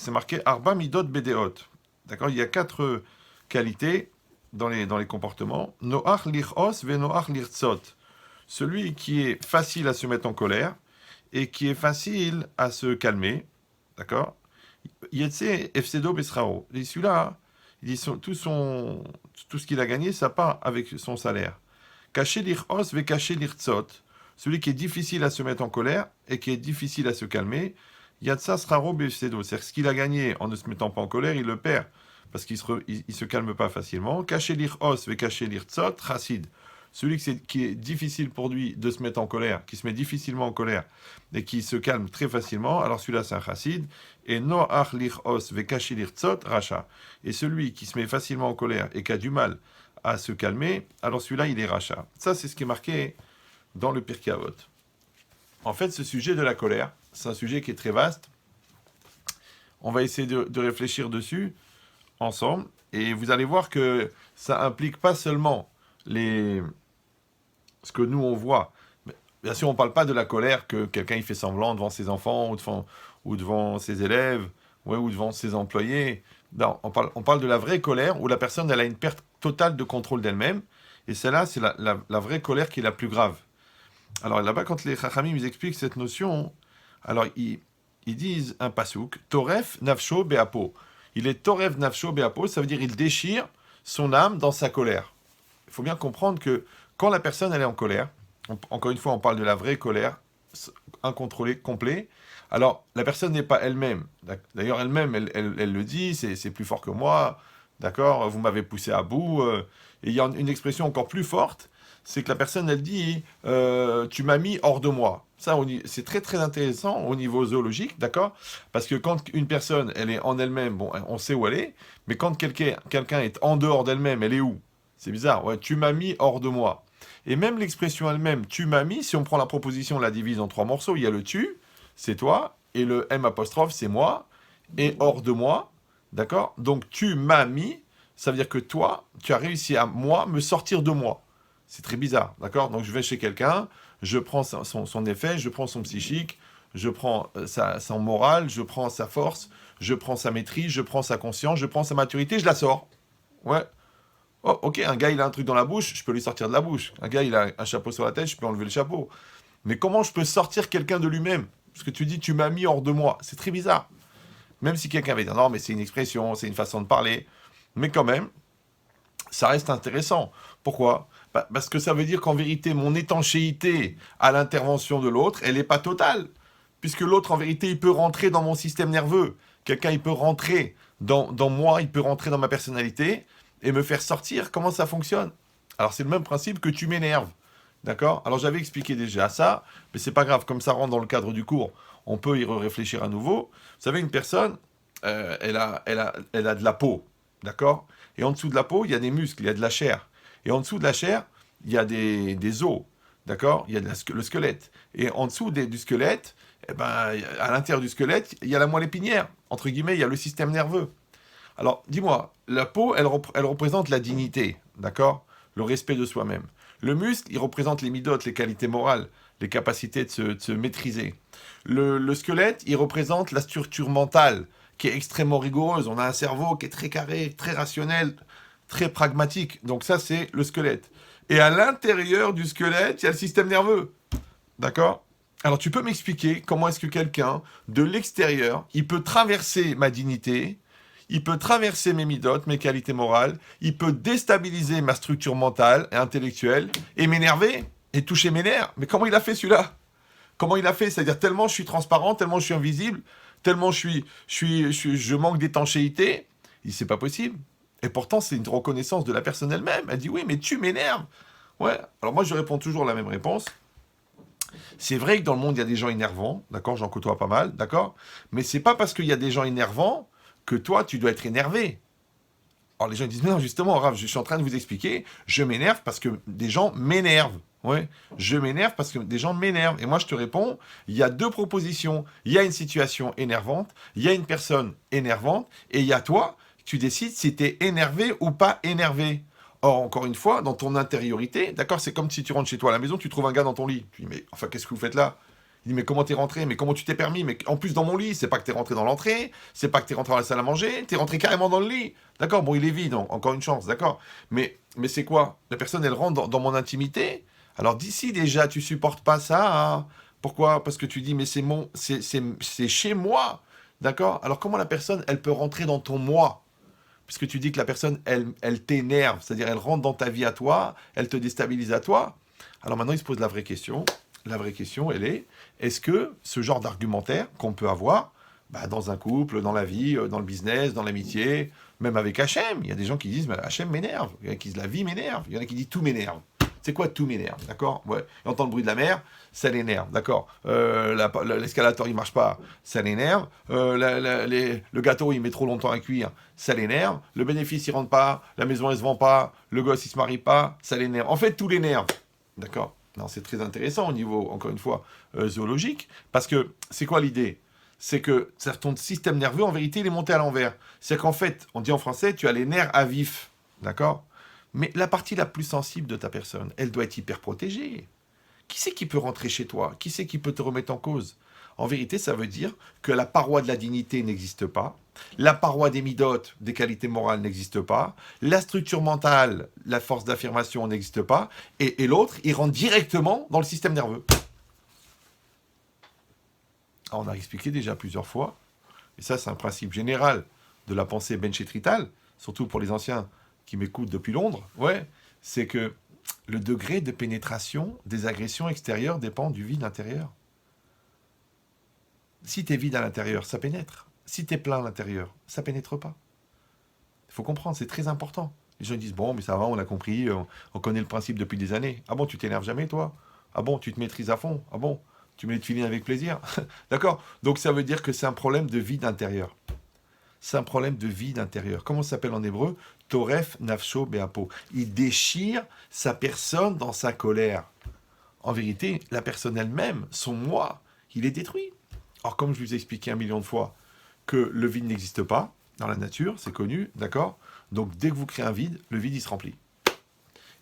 c'est marqué Arba Midot Bedeot. D'accord? Il y a 4 qualités dans les comportements. Noach lichos ve noach lirtzot. Celui qui est facile à se mettre en colère et qui est facile à se calmer. D'accord? Yetse efsedo besrao. Et celui-là, il dit tout ce qu'il a gagné, ça part avec son salaire. Caché lichos ve caché lirtzot. Celui qui est difficile à se mettre en colère et qui est difficile à se calmer. Yatsa sraro befsedo. C'est-à-dire ce qu'il a gagné en ne se mettant pas en colère, il le perd. Parce qu'il se calme pas facilement. Caché lichos ve caché lirtzot, chassid. Celui qui est difficile pour lui de se mettre en colère, qui se met difficilement en colère et qui se calme très facilement, alors celui-là c'est un chassid. Et noach lichos ve caché lirtzot, racha. Et celui qui se met facilement en colère et qui a du mal à se calmer, alors celui-là il est racha. Ça c'est ce qui est marqué dans le Pirkei Avot. En fait, ce sujet de la colère, c'est un sujet qui est très vaste. On va essayer de réfléchir dessus ensemble. Et vous allez voir que ça implique pas seulement ce que nous on voit. Bien sûr, on ne parle pas de la colère que quelqu'un il fait semblant devant ses enfants ou devant ses élèves ou devant ses employés. Non, on parle de la vraie colère où la personne elle a une perte totale de contrôle d'elle-même. Et celle-là, c'est la vraie colère qui est la plus grave. Alors là-bas, quand les Chachamim ils expliquent cette notion, alors ils disent un pasouk, Toref nafsho beapo. Il est Toref nafsho beapo, ça veut dire il déchire son âme dans sa colère. Il faut bien comprendre que quand la personne elle est en colère, encore une fois on parle de la vraie colère, incontrôlée, complet, alors la personne n'est pas elle-même. D'ailleurs elle-même, elle le dit, c'est plus fort que moi, d'accord, vous m'avez poussé à bout. Et il y a une expression encore plus forte, c'est que la personne, elle dit tu m'as mis hors de moi. Ça, c'est très très intéressant au niveau zoologique, d'accord? Parce que quand une personne, elle est en elle-même, bon, on sait où elle est, mais quand quelqu'un est en dehors d'elle-même, elle est où? C'est bizarre, ouais, tu m'as mis hors de moi. Et même l'expression elle-même, tu m'as mis, si on prend la proposition, on la divise en 3 morceaux, il y a le tu, c'est toi, et le M apostrophe, c'est moi, et hors de moi, d'accord? Donc tu m'as mis, ça veut dire que toi, tu as réussi à moi me sortir de moi. C'est très bizarre, d'accord? Donc je vais chez quelqu'un, je prends son effet, je prends son psychique, je prends son moral, je prends sa force, je prends sa maîtrise, je prends sa conscience, je prends sa maturité, je la sors. Ouais. Oh, ok, un gars il a un truc dans la bouche, je peux lui sortir de la bouche. Un gars il a un chapeau sur la tête, je peux enlever le chapeau. Mais comment je peux sortir quelqu'un de lui-même? Parce que tu dis tu m'as mis hors de moi. C'est très bizarre. Même si quelqu'un va dire non, mais c'est une expression, c'est une façon de parler. Mais quand même, ça reste intéressant. Pourquoi? Parce que ça veut dire qu'en vérité, mon étanchéité à l'intervention de l'autre, elle n'est pas totale. Puisque l'autre, en vérité, il peut rentrer dans mon système nerveux. Quelqu'un, il peut rentrer dans moi, il peut rentrer dans ma personnalité et me faire sortir. Comment ça fonctionne? Alors, c'est le même principe que tu m'énerves. D'accord? Alors, j'avais expliqué déjà ça, mais c'est pas grave. Comme ça rentre dans le cadre du cours, on peut y réfléchir à nouveau. Vous savez, une personne, elle a de la peau. D'accord? Et en dessous de la peau, il y a des muscles, il y a de la chair. Et en dessous de la chair, il y a des os. D'accord? Il y a le squelette. Et en dessous du squelette, eh ben, à l'intérieur du squelette, il y a la moelle épinière. Entre guillemets, il y a le système nerveux. Alors, dis-moi, la peau, elle représente la dignité. D'accord? Le respect de soi-même. Le muscle, il représente les midotes, les qualités morales, les capacités de se maîtriser. Le squelette, il représente la structure mentale, qui est extrêmement rigoureuse. On a un cerveau qui est très carré, très rationnel, très pragmatique. Donc ça, c'est le squelette. Et à l'intérieur du squelette, il y a le système nerveux. D'accord? Alors tu peux m'expliquer comment est-ce que quelqu'un, de l'extérieur, il peut traverser ma dignité, il peut traverser mes midotes, mes qualités morales, il peut déstabiliser ma structure mentale et intellectuelle et m'énerver et toucher mes nerfs. Mais comment il a fait celui-là? Comment il a fait? C'est-à-dire tellement je suis transparent, tellement je suis invisible, tellement je manque d'étanchéité. Il dit c'est pas possible. Et pourtant c'est une reconnaissance de la personne elle-même. Elle dit oui mais tu m'énerves. Ouais. Alors moi je réponds toujours la même réponse. C'est vrai que dans le monde il y a des gens énervants, d'accord, j'en côtoie pas mal, d'accord. Mais c'est pas parce qu'il y a des gens énervants que toi tu dois être énervé. Alors les gens disent mais non justement Rav, je suis en train de vous expliquer, je m'énerve parce que des gens m'énervent. Ouais, je m'énerve parce que des gens m'énervent. Et moi, je te réponds, il y a 2 propositions. Il y a une situation énervante, il y a une personne énervante, et il y a toi, tu décides si tu es énervé ou pas énervé. Or, encore une fois, dans ton intériorité, d'accord, c'est comme si tu rentres chez toi à la maison, tu trouves un gars dans ton lit. Tu dis, mais enfin, qu'est-ce que vous faites là? Il dit, mais comment t'es rentré? Mais comment tu t'es permis? Mais en plus, dans mon lit, c'est pas que t'es rentré dans l'entrée, c'est pas que t'es rentré dans la salle à manger, t'es rentré carrément dans le lit. D'accord? Bon, il est vide, encore une chance, d'accord? Mais c'est quoi? La personne, elle rentre dans mon intimité. Alors d'ici déjà, tu supportes pas ça, hein. Pourquoi? Parce que tu dis, mais c'est chez moi. D'accord? Alors comment la personne, elle peut rentrer dans ton moi? Puisque tu dis que la personne, elle t'énerve, c'est-à-dire elle rentre dans ta vie à toi, elle te déstabilise à toi. Alors maintenant, il se pose la vraie question. La vraie question, elle est, est-ce que ce genre d'argumentaire qu'on peut avoir, dans un couple, dans la vie, dans le business, dans l'amitié, même avec Hachem, il y a des gens qui disent, mais Hachem m'énerve, il y en a qui disent, la vie m'énerve, il y en a qui disent, tout m'énerve. C'est quoi tout m'énerve, d'accord? Ouais. Il entend le bruit de la mer, ça l'énerve, d'accord? L'escalator il marche pas, ça l'énerve. Le gâteau il met trop longtemps à cuire, ça l'énerve. Le bénéfice il rentre pas, la maison elle se vend pas, le gosse il se marie pas, ça l'énerve. En fait tout l'énerve, d'accord? Non, c'est très intéressant au niveau, encore une fois, zoologique, parce que c'est quoi l'idée? C'est que ton système nerveux en vérité il est monté à l'envers. C'est qu'en fait, on dit en français, tu as les nerfs à vif, d'accord? Mais la partie la plus sensible de ta personne, elle doit être hyper protégée. Qui c'est qui peut rentrer chez toi? Qui c'est qui peut te remettre en cause? En vérité, ça veut dire que la paroi de la dignité n'existe pas, la paroi des midotes, des qualités morales n'existe pas, la structure mentale, la force d'affirmation n'existe pas, et l'autre, il rentre directement dans le système nerveux. On a expliqué déjà plusieurs fois, et ça c'est un principe général de la pensée benchétritale, surtout pour les anciens qui m'écoutent depuis Londres, ouais, c'est que le degré de pénétration des agressions extérieures dépend du vide intérieur. Si tu es vide à l'intérieur, ça pénètre. Si tu es plein à l'intérieur, ça pénètre pas. Il faut comprendre, c'est très important. Les gens disent, bon, mais ça va, on a compris, on connaît le principe depuis des années. Ah bon, tu t'énerves jamais, toi? Ah bon, tu te maîtrises à fond? Ah bon, tu mets les filines avec plaisir? D'accord? Donc ça veut dire que c'est un problème de vide intérieur. C'est un problème de vide intérieur. Comment ça s'appelle en hébreu? Toref nafsho beapo. Il déchire sa personne dans sa colère. En vérité, la personne elle-même, son moi, il est détruit. Alors comme je vous ai expliqué 1 million de fois que le vide n'existe pas dans la nature, c'est connu, d'accord? Donc dès que vous créez un vide, le vide il se remplit.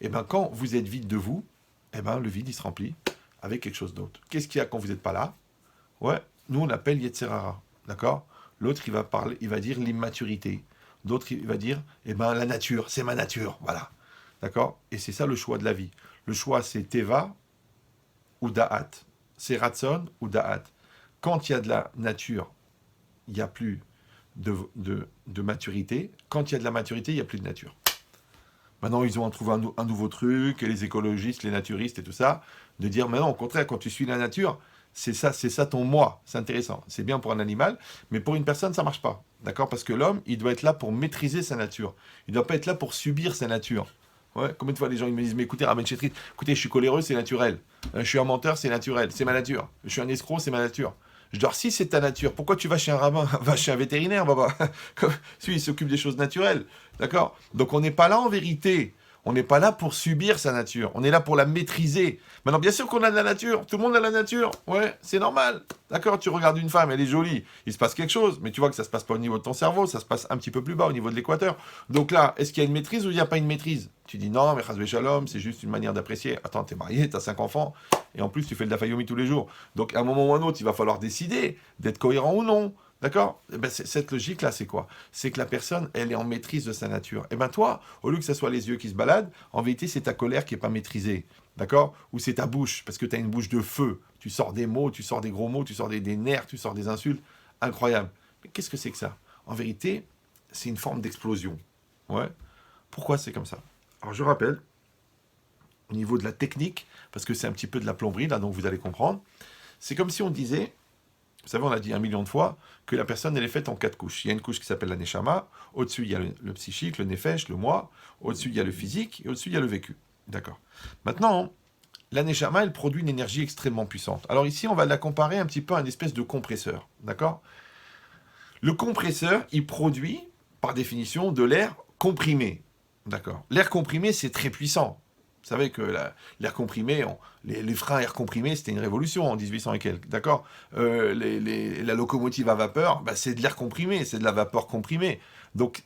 Et bien quand vous êtes vide de vous, et ben le vide il se remplit avec quelque chose d'autre. Qu'est-ce qu'il y a quand vous n'êtes pas là? Ouais, nous on l'appelle Yetzerara, d'accord? L'autre il va parler, il va dire l'immaturité. D'autres il va dire, eh ben la nature, c'est ma nature, voilà, d'accord? Et c'est ça le choix de la vie. Le choix c'est Teva ou Da'at, c'est Ratson ou Da'at. Quand il y a de la nature, il n'y a plus de maturité. Quand il y a de la maturité, il n'y a plus de nature. Maintenant, ils ont trouvé un nouveau truc, les écologistes, les naturistes et tout ça, de dire, mais non, au contraire, quand tu suis la nature, c'est ça ton moi. C'est intéressant. C'est bien pour un animal, mais pour une personne, ça ne marche pas. D'accord? Parce que l'homme, il doit être là pour maîtriser sa nature. Il ne doit pas être là pour subir sa nature. Ouais, combien de fois les gens ils me disent, mais écoutez, Ramen Chetrit, écoutez, je suis coléreux, c'est naturel. Je suis un menteur, c'est naturel. C'est ma nature. Je suis un escroc, c'est ma nature. Je dis, si c'est ta nature, pourquoi tu vas chez un rabbin? Va chez un vétérinaire, baba. Celui, il s'occupe des choses naturelles. D'accord? Donc on n'est pas là en vérité. On n'est pas là pour subir sa nature. On est là pour la maîtriser. Maintenant, bien sûr qu'on a de la nature. Tout le monde a de la nature. Ouais, c'est normal. D'accord? Tu regardes une femme, elle est jolie. Il se passe quelque chose. Mais tu vois que ça se passe pas au niveau de ton cerveau. Ça se passe un petit peu plus bas, au niveau de l'équateur. Donc là, est-ce qu'il y a une maîtrise ou il n'y a pas une maîtrise? Tu dis non, mais chas shalom, c'est juste une manière d'apprécier. Attends, t'es marié, t'as 5 enfants. Et en plus, tu fais de la fayomi tous les jours. Donc, à un moment ou à un autre, il va falloir décider d'être cohérent ou non. D'accord? Eh ben, cette logique-là, c'est quoi? C'est que la personne, elle est en maîtrise de sa nature. Et bien toi, au lieu que ce soit les yeux qui se baladent, en vérité, c'est ta colère qui n'est pas maîtrisée. D'accord? Ou c'est ta bouche, parce que tu as une bouche de feu. Tu sors des mots, tu sors des gros mots, tu sors des nerfs, tu sors des insultes. Incroyable. Mais qu'est-ce que c'est que ça? En vérité, c'est une forme d'explosion. Ouais. Pourquoi c'est comme ça? Alors, je rappelle, au niveau de la technique, parce que c'est un petit peu de la plomberie, là, donc vous allez comprendre, c'est comme si on disait... Vous savez, on a dit 1 million de fois que la personne, elle est faite en 4 couches. Il y a une couche qui s'appelle la neshama, au-dessus, il y a le psychique, le nefesh, le moi, au-dessus, il y a le physique, et au-dessus, il y a le vécu. D'accord. Maintenant, la neshama, elle produit une énergie extrêmement puissante. Alors ici, on va la comparer un petit peu à une espèce de compresseur. D'accord. Le compresseur, il produit, par définition, de l'air comprimé. D'accord. L'air comprimé, c'est très puissant. Vous savez que l'air comprimé, les freins à air comprimé, c'était une révolution en 1800 et quelques, d'accord? La locomotive à vapeur, c'est de l'air comprimé, c'est de la vapeur comprimée. Donc,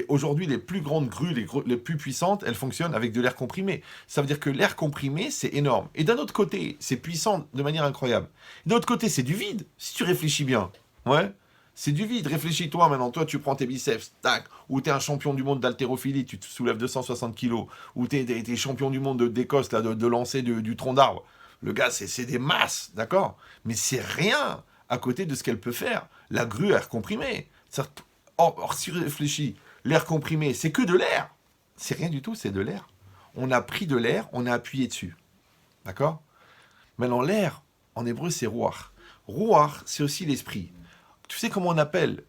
aujourd'hui, les plus grandes grues, les plus puissantes, elles fonctionnent avec de l'air comprimé. Ça veut dire que l'air comprimé, c'est énorme. Et d'un autre côté, c'est puissant de manière incroyable. D'un autre côté, c'est du vide, si tu réfléchis bien. Ouais, c'est du vide. Réfléchis-toi maintenant. Toi, tu prends tes biceps, tac, ou tu es un champion du monde d'haltérophilie, tu te soulèves 260 kilos, ou tu es champion du monde d'Écosse, de lancer du tronc d'arbre. Le gars, c'est des masses, d'accord? Mais c'est rien à côté de ce qu'elle peut faire. La grue à air comprimé. Or, si tu réfléchis, l'air comprimé, c'est que de l'air. C'est rien du tout, c'est de l'air. On a pris de l'air, on a appuyé dessus. D'accord? Maintenant, l'air, en hébreu, c'est ruach. Ruach, c'est aussi l'esprit. Tu sais comment on appelle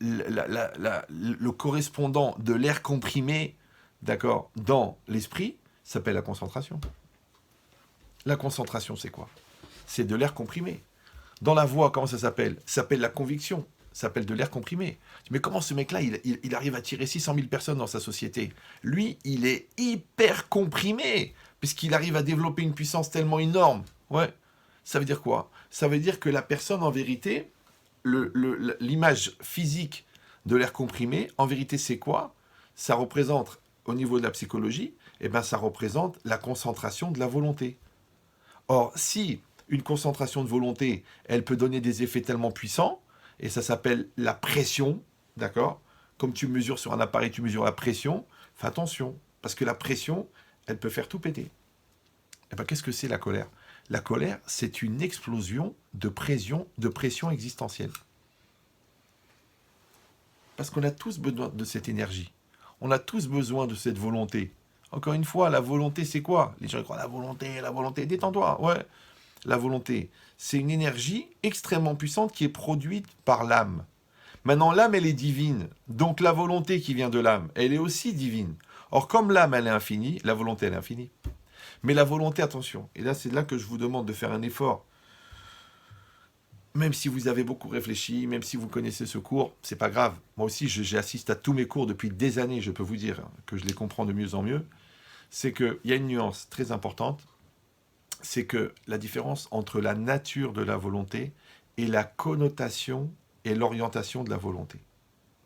le correspondant de l'air comprimé, d'accord, dans l'esprit? Ça s'appelle la concentration. La concentration, c'est quoi? C'est de l'air comprimé. Dans la voix, comment ça s'appelle? Ça s'appelle la conviction. Ça s'appelle de l'air comprimé. Mais comment ce mec-là, il arrive à tirer 600 000 personnes dans sa société? Lui, il est hyper comprimé, puisqu'il arrive à développer une puissance tellement énorme. Ouais. Ça veut dire quoi? Ça veut dire que la personne, en vérité, l'image physique de l'air comprimé, en vérité, c'est quoi? Ça représente, au niveau de la psychologie, eh ben, ça représente la concentration de la volonté. Or, si une concentration de volonté, elle peut donner des effets tellement puissants, et ça s'appelle la pression, d'accord? Comme tu mesures sur un appareil, tu mesures la pression, fais attention, parce que la pression, elle peut faire tout péter. Et bien, qu'est-ce que c'est la colère? La colère, c'est une explosion de pression existentielle. Parce qu'on a tous besoin de cette énergie. On a tous besoin de cette volonté. Encore une fois, la volonté, c'est quoi? Les gens croient la volonté, détends-toi, ouais. La volonté, c'est une énergie extrêmement puissante qui est produite par l'âme. Maintenant, l'âme, elle est divine. Donc la volonté qui vient de l'âme, elle est aussi divine. Or, comme l'âme, elle est infinie, la volonté, elle est infinie. Mais la volonté, attention, et là, c'est là que je vous demande de faire un effort. Même si vous avez beaucoup réfléchi, même si vous connaissez ce cours, c'est pas grave. Moi aussi, j'assiste à tous mes cours depuis des années, je peux vous dire que je les comprends de mieux en mieux. C'est qu'il y a une nuance très importante, c'est que la différence entre la nature de la volonté et la connotation et l'orientation de la volonté.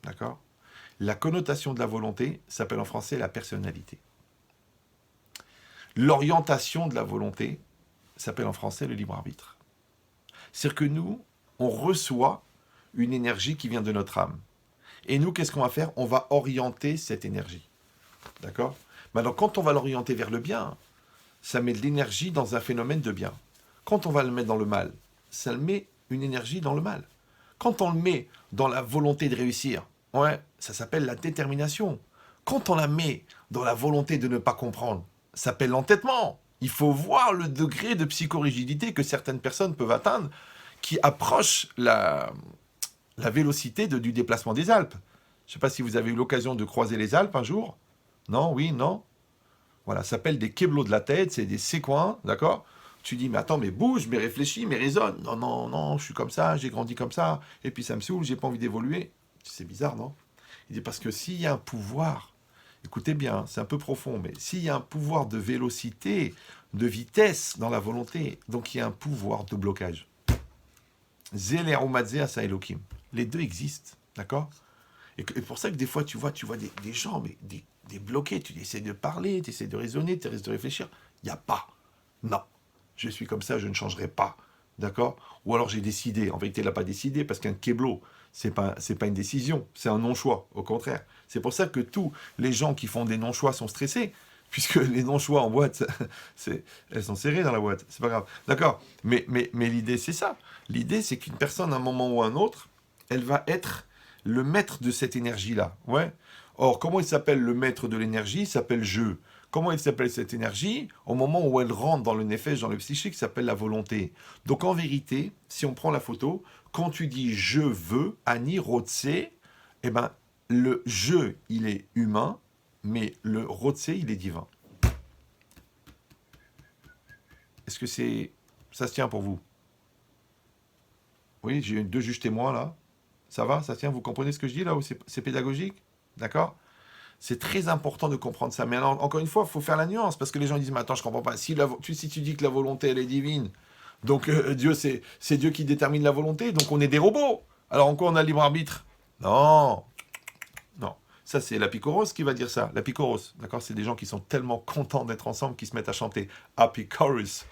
D'accord? La connotation de la volonté s'appelle en français la personnalité. L'orientation de la volonté s'appelle en français le libre arbitre. C'est-à-dire que nous, on reçoit une énergie qui vient de notre âme. Et nous, qu'est-ce qu'on va faire? On va orienter cette énergie. D'accord? Maintenant, quand on va l'orienter vers le bien, ça met de l'énergie dans un phénomène de bien. Quand on va le mettre dans le mal, ça met une énergie dans le mal. Quand on le met dans la volonté de réussir, ouais, ça s'appelle la détermination. Quand on la met dans la volonté de ne pas comprendre, ça s'appelle l'entêtement. Il faut voir le degré de psychorigidité que certaines personnes peuvent atteindre qui approche la vélocité du déplacement des Alpes. Je ne sais pas si vous avez eu l'occasion de croiser les Alpes un jour. Non, oui, non. Voilà, ça s'appelle des keblos de la tête, c'est des séquins, d'accord? Tu dis, mais attends, mais bouge, mais réfléchis, mais raisonne. Non, non, non, je suis comme ça, j'ai grandi comme ça, et puis ça me saoule, j'ai pas envie d'évoluer. C'est bizarre, non? Il dit, parce que s'il y a un pouvoir, écoutez bien, c'est un peu profond, mais s'il y a un pouvoir de vélocité, de vitesse dans la volonté, donc il y a un pouvoir de blocage. Zéler ou Matzé Asa Elohim. Les deux existent, d'accord? Et pour ça que des fois, tu vois des gens, mais des bloqués, tu essaies de parler, tu essaies de raisonner, tu essaies de réfléchir. Il n'y a pas. Non. Je suis comme ça, je ne changerai pas. D'accord? Ou alors j'ai décidé. En vérité, il n'a pas décidé, parce qu'un keblo, c'est pas une décision, c'est un non-choix, au contraire. C'est pour ça que tous les gens qui font des non-choix sont stressés, puisque les non-choix en boîte, elles sont serrées dans la boîte, c'est pas grave. D'accord? Mais l'idée, c'est ça. L'idée, c'est qu'une personne, à un moment ou à un autre, elle va être le maître de cette énergie-là. Ouais. Or, comment il s'appelle le maître de l'énergie? Il s'appelle je. Comment il s'appelle cette énergie? Au moment où elle rentre dans le nefesh, dans le psychique, ça s'appelle la volonté. Donc en vérité, si on prend la photo, quand tu dis je veux, ani rotse, eh ben, le je, il est humain, mais le rotse, il est divin. Est-ce que ça se tient pour vous? Oui, j'ai eu 2 juges témoins là. Ça va? Ça tient? Vous comprenez ce que je dis là? Ou c'est pédagogique? D'accord? C'est très important de comprendre ça. Mais alors, encore une fois, il faut faire la nuance, parce que les gens disent, mais attends, je ne comprends pas. Si tu dis que la volonté, elle est divine, donc Dieu, c'est Dieu qui détermine la volonté, donc on est des robots. Alors en quoi on a le libre arbitre? Non. Non. Ça, c'est l'apikoros qui va dire ça. L'apikoros, d'accord? C'est des gens qui sont tellement contents d'être ensemble qu'ils se mettent à chanter apikoros.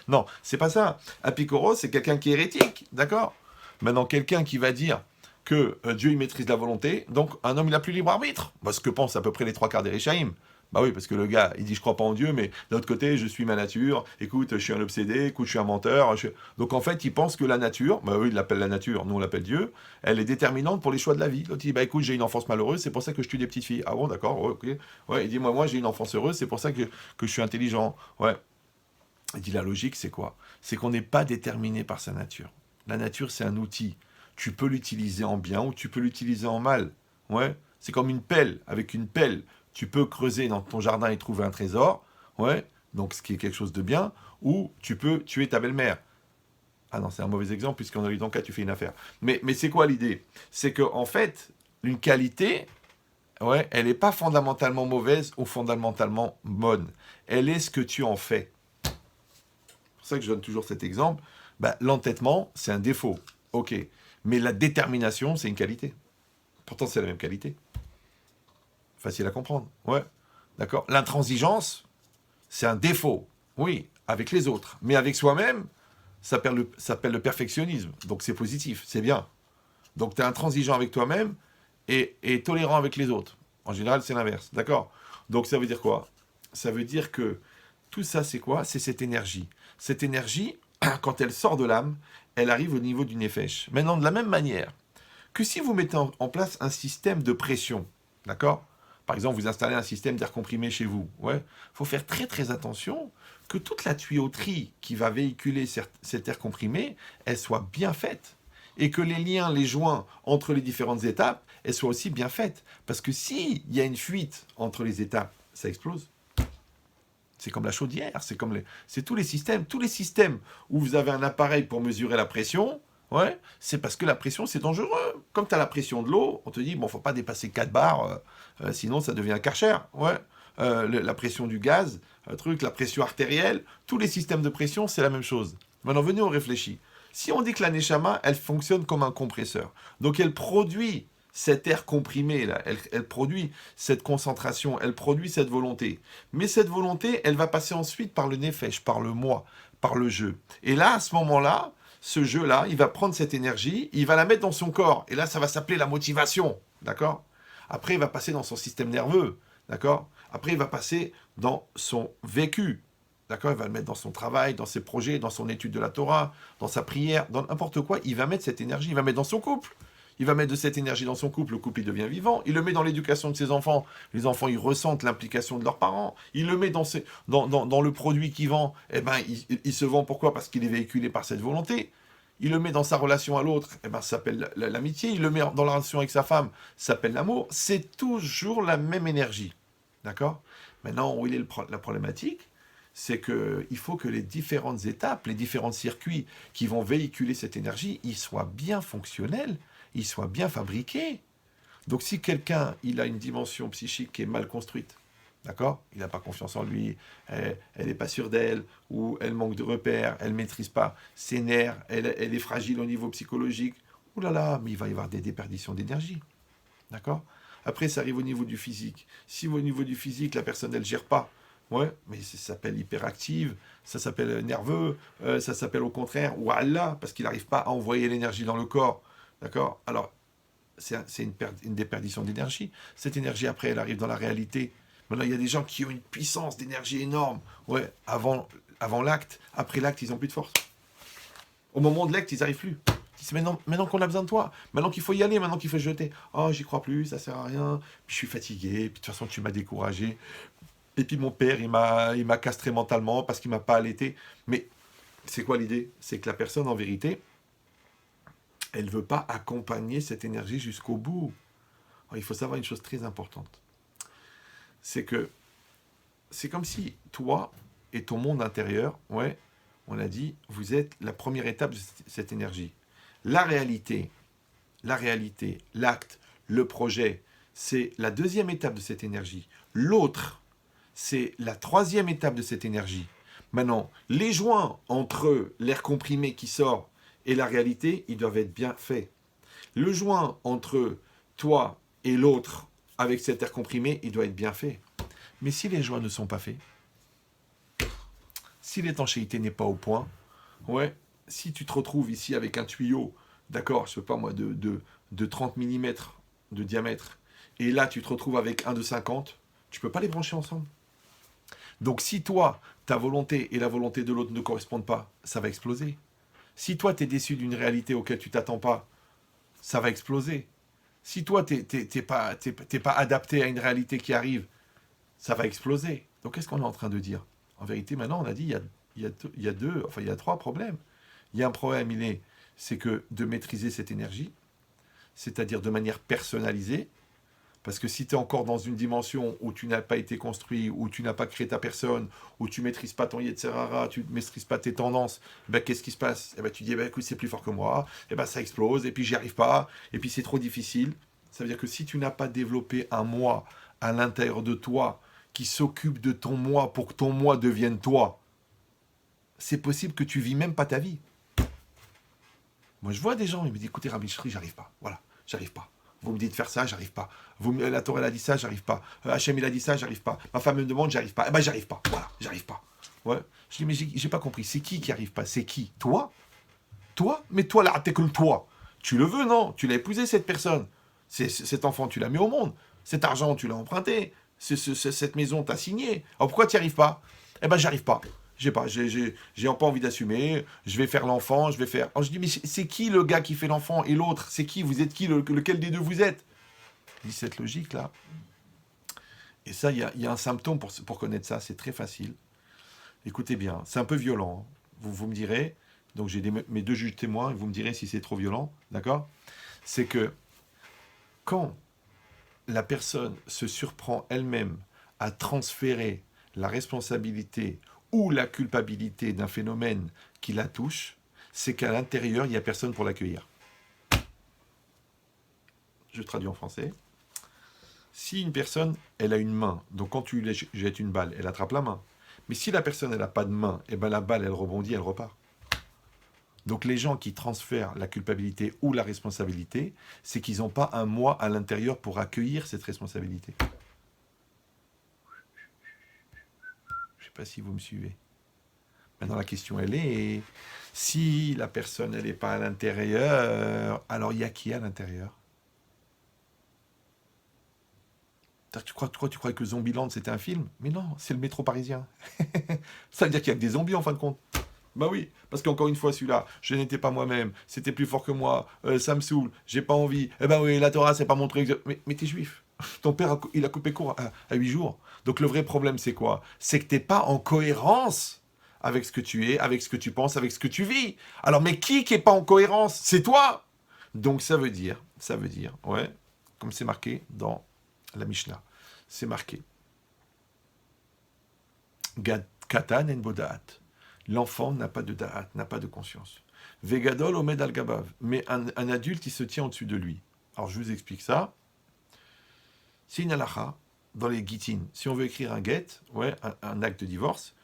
Non, c'est pas ça. Apikoros, c'est quelqu'un qui est hérétique, d'accord? Maintenant, quelqu'un qui va dire que Dieu, il maîtrise la volonté, donc un homme, il n'a plus libre arbitre. Bah, ce que pensent à peu près les trois quarts des Réchaïm. Bah oui, parce que le gars, il dit je crois pas en Dieu, mais d'un autre côté, je suis ma nature, écoute, je suis un obsédé, écoute, je suis un menteur. Donc en fait, il pense que la nature, bah oui, il l'appelle la nature, nous on l'appelle Dieu, elle est déterminante pour les choix de la vie. L'autre il dit, bah écoute, j'ai une enfance malheureuse, c'est pour ça que je tue des petites filles. Ah bon, d'accord, ouais, ok. Ouais, il dit, moi j'ai une enfance heureuse, c'est pour ça que je suis intelligent. Ouais. Il dit, la logique, c'est quoi? C'est qu'on n'est pas déterminé par sa nature. La nature, c'est un outil. Tu peux l'utiliser en bien ou tu peux l'utiliser en mal. Ouais. C'est comme une pelle. Avec une pelle, tu peux creuser dans ton jardin et trouver un trésor, ouais, donc ce qui est quelque chose de bien, ou tu peux tuer ta belle-mère. Ah non, c'est un mauvais exemple, puisqu'on a eu dans le cas, tu fais une affaire. Mais c'est quoi l'idée? C'est qu'en fait, une qualité, ouais, elle n'est pas fondamentalement mauvaise ou fondamentalement bonne. Elle est ce que tu en fais. C'est pour ça que je donne toujours cet exemple. Bah, l'entêtement, c'est un défaut, ok. Mais la détermination, c'est une qualité. Pourtant, c'est la même qualité. Facile à comprendre, ouais. D'accord. L'intransigeance, c'est un défaut, oui, avec les autres. Mais avec soi-même, ça s'appelle le perfectionnisme. Donc c'est positif, c'est bien. Donc tu es intransigeant avec toi-même et tolérant avec les autres. En général, c'est l'inverse, d'accord? Donc ça veut dire quoi? Ça veut dire que tout ça, c'est quoi? C'est cette énergie. Cette énergie, quand elle sort de l'âme, elle arrive au niveau du nefesh. Maintenant, de la même manière que si vous mettez en place un système de pression, d'accord? Par exemple, vous installez un système d'air comprimé chez vous. Ouais. Faut faire très très attention que toute la tuyauterie qui va véhiculer cet air comprimé, elle soit bien faite. Et que les liens, les joints entre les différentes étapes, elles soient aussi bien faites. Parce que s'il y a une fuite entre les étapes, ça explose. C'est comme la chaudière, c'est tous les systèmes. Tous les systèmes où vous avez un appareil pour mesurer la pression, ouais, c'est parce que la pression, c'est dangereux. Comme tu as la pression de l'eau, on te dit, bon, faut pas dépasser 4 bars, sinon ça devient un Karcher. Ouais. La pression du gaz, la pression artérielle, tous les systèmes de pression, c'est la même chose. Maintenant, venez, on réfléchit. Si on dit que la Neshama, elle fonctionne comme un compresseur, donc elle produit cet air comprimé, là, elle produit cette concentration, elle produit cette volonté. Mais cette volonté, elle va passer ensuite par le nefesh, par le moi, par le jeu. Et là, à ce moment-là, ce jeu-là, il va prendre cette énergie, il va la mettre dans son corps. Et là, ça va s'appeler la motivation, d'accord? Après, il va passer dans son système nerveux, d'accord? Après, il va passer dans son vécu, d'accord? Il va le mettre dans son travail, dans ses projets, dans son étude de la Torah, dans sa prière, dans n'importe quoi. Il va mettre cette énergie, il va mettre dans son couple. Il va mettre de cette énergie dans son couple, le couple il devient vivant. Il le met dans l'éducation de ses enfants. Les enfants, ils ressentent l'implication de leurs parents. Il le met dans le produit qu'il vend. Eh ben, il se vend pourquoi? Parce qu'il est véhiculé par cette volonté. Il le met dans sa relation à l'autre, eh ben, ça s'appelle l'amitié. Il le met dans la relation avec sa femme, ça s'appelle l'amour. C'est toujours la même énergie. D'accord? Maintenant, où il est la problématique? C'est qu'il faut que les différentes étapes, les différents circuits qui vont véhiculer cette énergie, ils soient bien fonctionnels, ils soient bien fabriqués. Donc si quelqu'un, il a une dimension psychique qui est mal construite, d'accord? Il n'a pas confiance en lui, elle n'est pas sûre d'elle, ou elle manque de repères, elle ne maîtrise pas ses nerfs, elle est fragile au niveau psychologique. Ouh là là, mais il va y avoir des déperditions d'énergie, d'accord? Après, ça arrive au niveau du physique. Si au niveau du physique, la personne, elle ne gère pas, ouais, mais ça s'appelle hyperactive, ça s'appelle nerveux, ça s'appelle au contraire, ou Allah, parce qu'il n'arrive pas à envoyer l'énergie dans le corps, d'accord? Alors, c'est une déperdition d'énergie. Cette énergie, après, elle arrive dans la réalité. Maintenant, il y a des gens qui ont une puissance d'énergie énorme. Ouais, avant l'acte, après l'acte, ils n'ont plus de force. Au moment de l'acte, ils n'arrivent plus. Ils disent, maintenant qu'on a besoin de toi, maintenant qu'il faut y aller, maintenant qu'il faut se jeter. Oh, j'y crois plus, ça sert à rien. Puis je suis fatigué, puis de toute façon, tu m'as découragé. Et puis mon père, il m'a castré mentalement parce qu'il m'a pas allaité. Mais c'est quoi l'idée? C'est que la personne, en vérité, elle ne veut pas accompagner cette énergie jusqu'au bout. Alors, il faut savoir une chose très importante. C'est que c'est comme si toi et ton monde intérieur, ouais, on a dit, vous êtes la première étape de cette énergie. La réalité, l'acte, le projet, c'est la deuxième étape de cette énergie. L'autre, c'est la troisième étape de cette énergie. Maintenant, les joints entre l'air comprimé qui sort et la réalité, ils doivent être bien faits. Le joint entre toi et l'autre, avec cet air comprimé, il doit être bien fait. Mais si les joints ne sont pas faits, si l'étanchéité n'est pas au point, ouais, si tu te retrouves ici avec un tuyau, d'accord, je sais pas moi, de 30 mm de diamètre, et là tu te retrouves avec un de 50, tu peux pas les brancher ensemble. Donc si toi, ta volonté et la volonté de l'autre ne correspondent pas, ça va exploser. Si toi, tu es déçu d'une réalité auquel tu t'attends pas, ça va exploser. Si toi, t'es pas adapté à une réalité qui arrive, ça va exploser. Donc qu'est-ce qu'on est en train de dire? En vérité, maintenant, on a dit, il y a trois problèmes. Il y a un problème, c'est que de maîtriser cette énergie, c'est-à-dire de manière personnalisée, parce que si tu es encore dans une dimension où tu n'as pas été construit, où tu n'as pas créé ta personne, où tu ne maîtrises pas ton Yetzerara, tu ne maîtrises pas tes tendances, ben, qu'est-ce qui se passe? Tu dis, écoute, c'est plus fort que moi, ça explose, et puis j'y arrive pas, et puis c'est trop difficile. Ça veut dire que si tu n'as pas développé un moi à l'intérieur de toi qui s'occupe de ton moi pour que ton moi devienne toi, c'est possible que tu vis même pas ta vie. Moi, je vois des gens, ils me disent, écoutez, Rabbi Shri, j'arrive pas. Voilà, j'arrive pas. Vous me dites de faire ça, j'arrive pas. La Torah, elle a dit ça, j'arrive pas. Hachem, il a dit ça, j'arrive pas. Ma femme me demande, j'arrive pas. J'arrive pas. Voilà, j'arrive pas. Ouais. Je dis, mais j'ai pas compris. C'est qui arrive pas? C'est qui? Toi? Toi? Mais toi, là, t'es que le toi. Tu le veux, non? Tu l'as épousé, cette personne. Cet enfant, tu l'as mis au monde. Cet argent, tu l'as emprunté. Cette maison, t'as signé. Alors pourquoi tu n'y arrives pas? J'arrive pas. J'ai pas envie d'assumer, je vais faire l'enfant, je vais faire... Alors je dis, mais c'est qui le gars qui fait l'enfant et l'autre? C'est qui? Vous êtes qui? Lequel des deux vous êtes? Je dis, cette logique-là. Et ça, il y a un symptôme pour connaître ça, c'est très facile. Écoutez bien, c'est un peu violent. Vous me direz, donc j'ai mes deux juges témoins, et vous me direz si c'est trop violent, d'accord? C'est que quand la personne se surprend elle-même à transférer la responsabilité ou la culpabilité d'un phénomène qui la touche, c'est qu'à l'intérieur, il n'y a personne pour l'accueillir. Je traduis en français. Si une personne, elle a une main, donc quand tu lui jettes une balle, elle attrape la main. Mais si la personne, elle n'a pas de main, la balle, elle rebondit, elle repart. Donc les gens qui transfèrent la culpabilité ou la responsabilité, c'est qu'ils n'ont pas un moi à l'intérieur pour accueillir cette responsabilité. Je ne sais pas si vous me suivez. Maintenant, la question, elle est, si la personne, elle n'est pas à l'intérieur, alors il y a qui à l'intérieur? Tu crois que Zombieland, c'était un film? Mais non, c'est le métro parisien. Ça veut dire qu'il y a que des zombies, en fin de compte. Bah oui, parce qu'encore une fois, celui-là, je n'étais pas moi-même, c'était plus fort que moi, ça me saoule, j'ai pas envie. Oui, la Torah, c'est pas mon truc. Mais t'es juif. Ton père, il a coupé court à 8 jours. Donc le vrai problème, c'est quoi? C'est que t'es pas en cohérence avec ce que tu es, avec ce que tu penses, avec ce que tu vis. Alors, mais qui est pas en cohérence? C'est toi. Donc ça veut dire, ouais, comme c'est marqué dans la Mishnah, c'est marqué. Katan en bodaat. L'enfant n'a pas de da'at, n'a pas de conscience. Vegadol omed al gabav. Mais un adulte, il se tient au-dessus de lui. Alors je vous explique ça. C'est une halakha dans les guitines. Si on veut écrire un get, ouais, un acte de divorce,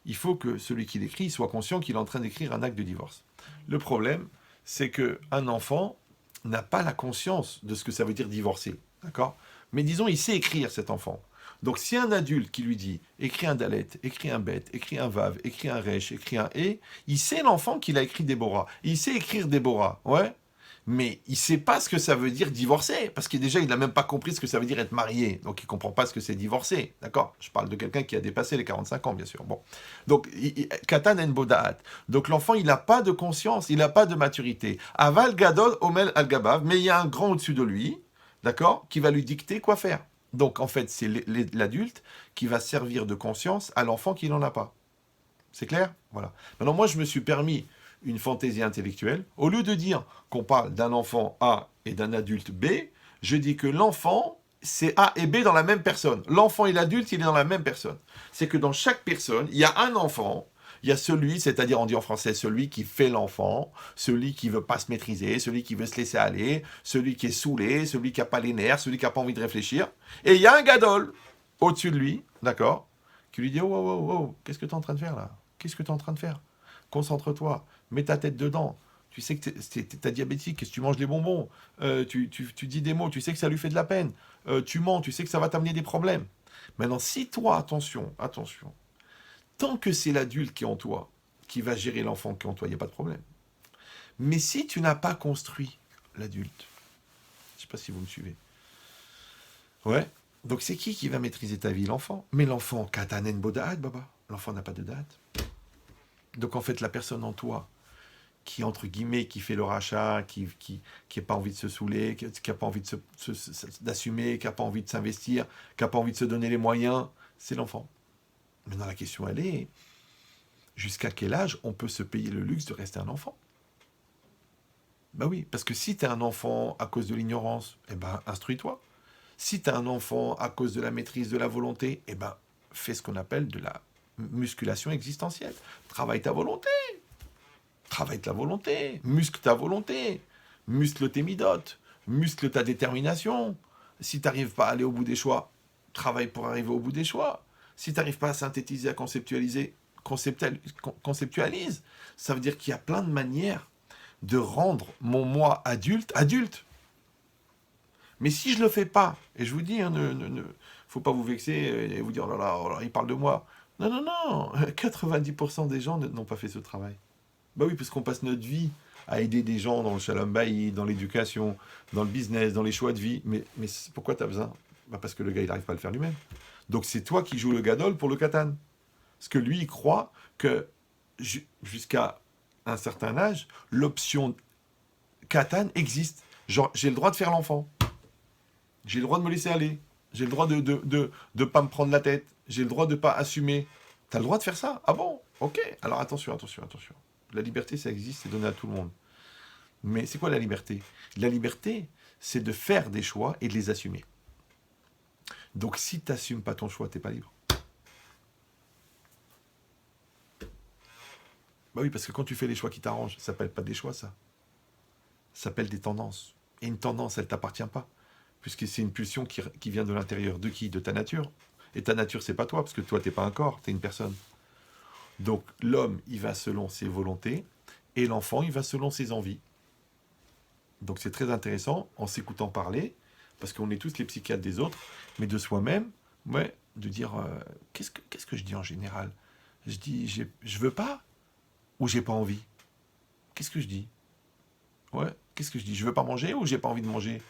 il faut que celui qui l'écrit soit conscient qu'il est en train d'écrire un acte de divorce. Le problème, c'est qu'un enfant n'a pas la conscience de ce que ça veut dire divorcer. D'accord? Mais disons, il sait écrire, cet enfant. Donc, si un adulte qui lui dit « écris un dalet, écris un bet, écris un vav, écris un resh, écris un e », il sait, l'enfant, qu'il a écrit Déborah. Il sait écrire Déborah, ouais. Mais il ne sait pas ce que ça veut dire divorcer, parce que déjà, il n'a même pas compris ce que ça veut dire être marié. Donc, il ne comprend pas ce que c'est divorcer, d'accord? Je parle de quelqu'un qui a dépassé les 45 ans, bien sûr. Bon. Donc, katan en bodaat. Donc, l'enfant, il n'a pas de conscience, il n'a pas de maturité. Aval gadol omel al gabav, mais il y a un grand au-dessus de lui, d'accord, qui va lui dicter quoi faire. Donc, en fait, c'est l'adulte qui va servir de conscience à l'enfant qui n'en a pas. C'est clair? Voilà. Maintenant, moi, je me suis permis une fantaisie intellectuelle. Au lieu de dire qu'on parle d'un enfant A et d'un adulte B, je dis que l'enfant, c'est A et B dans la même personne. L'enfant et l'adulte, il est dans la même personne. C'est que dans chaque personne, il y a un enfant. Il y a celui, c'est-à-dire on dit en français, celui qui fait l'enfant, celui qui veut pas se maîtriser, celui qui veut se laisser aller, celui qui est saoulé, celui qui n'a pas les nerfs, celui qui n'a pas envie de réfléchir. Et il y a un gadol au-dessus de lui, d'accord, qui lui dit « Oh, oh, oh, oh, qu'est-ce que tu es en train de faire là? Qu'est-ce que tu es en train de faire? Concentre-toi, mets ta tête dedans. Tu sais que t'es diabétique, que si tu manges des bonbons, tu dis des mots, tu sais que ça lui fait de la peine, tu mens, tu sais que ça va t'amener des problèmes. Maintenant, si toi, attention, tant que c'est l'adulte qui est en toi, qui va gérer l'enfant qui est en toi, il n'y a pas de problème. Mais si tu n'as pas construit l'adulte, je ne sais pas si vous me suivez. Ouais. Donc c'est qui va maîtriser ta vie? L'enfant. Mais l'enfant, katanen bodaat, baba. L'enfant n'a pas de date. Donc en fait, la personne en toi, qui entre guillemets, qui fait le rachat, qui n'a pas envie de se saouler, qui n'a pas envie d'assumer, qui n'a pas envie de s'investir, qui n'a pas envie de se donner les moyens, c'est l'enfant. Maintenant la question elle est, jusqu'à quel âge on peut se payer le luxe de rester un enfant? Ben oui, parce que si tu es un enfant à cause de l'ignorance, eh ben instruis-toi. Si tu as un enfant à cause de la maîtrise de la volonté, eh ben fais ce qu'on appelle de la musculation existentielle. Travaille ta volonté. Travaille ta volonté. Muscle ta volonté. Muscle tes midotes. Muscle ta détermination. Si tu n'arrives pas à aller au bout des choix, travaille pour arriver au bout des choix. Si tu n'arrives pas à synthétiser, à conceptualiser, conceptualise. Ça veut dire qu'il y a plein de manières de rendre mon moi adulte, adulte. Mais si je ne le fais pas, et je vous dis, faut pas vous vexer et vous dire, oh là, il parle de moi. Non, 90% des gens n'ont pas fait ce travail. Bah oui, parce qu'on passe notre vie à aider des gens dans le shalom baï, dans l'éducation, dans le business, dans les choix de vie. Mais pourquoi tu as besoin? Bah parce que le gars, il n'arrive pas à le faire lui-même. Donc c'est toi qui joues le gadol pour le katan. Parce que lui, il croit que jusqu'à un certain âge, l'option katan existe. Genre, j'ai le droit de faire l'enfant. J'ai le droit de me laisser aller. J'ai le droit de pas me prendre la tête. J'ai le droit de pas assumer. T'as le droit de faire ça? Ah bon? Ok. Alors attention. La liberté, ça existe, c'est donné à tout le monde. Mais c'est quoi la liberté? La liberté, c'est de faire des choix et de les assumer. Donc si tu n'assumes pas ton choix, tu n'es pas libre. Bah oui, parce que quand tu fais les choix qui t'arrangent, ça s'appelle pas des choix, ça. Ça s'appelle des tendances. Et une tendance, elle t'appartient pas. Puisque c'est une pulsion qui vient de l'intérieur. De qui? De ta nature. Et ta nature, c'est pas toi, parce que toi, t'es pas un corps, t'es une personne. Donc l'homme, il va selon ses volontés, et l'enfant, il va selon ses envies. Donc c'est très intéressant, en s'écoutant parler, parce qu'on est tous les psychiatres des autres, mais de soi-même, ouais, de dire, qu'est-ce que je dis en général? Je dis, je veux pas, ou j'ai pas envie? Qu'est-ce que je dis? Ouais, qu'est-ce que je dis? Je veux pas manger, ou j'ai pas envie de manger?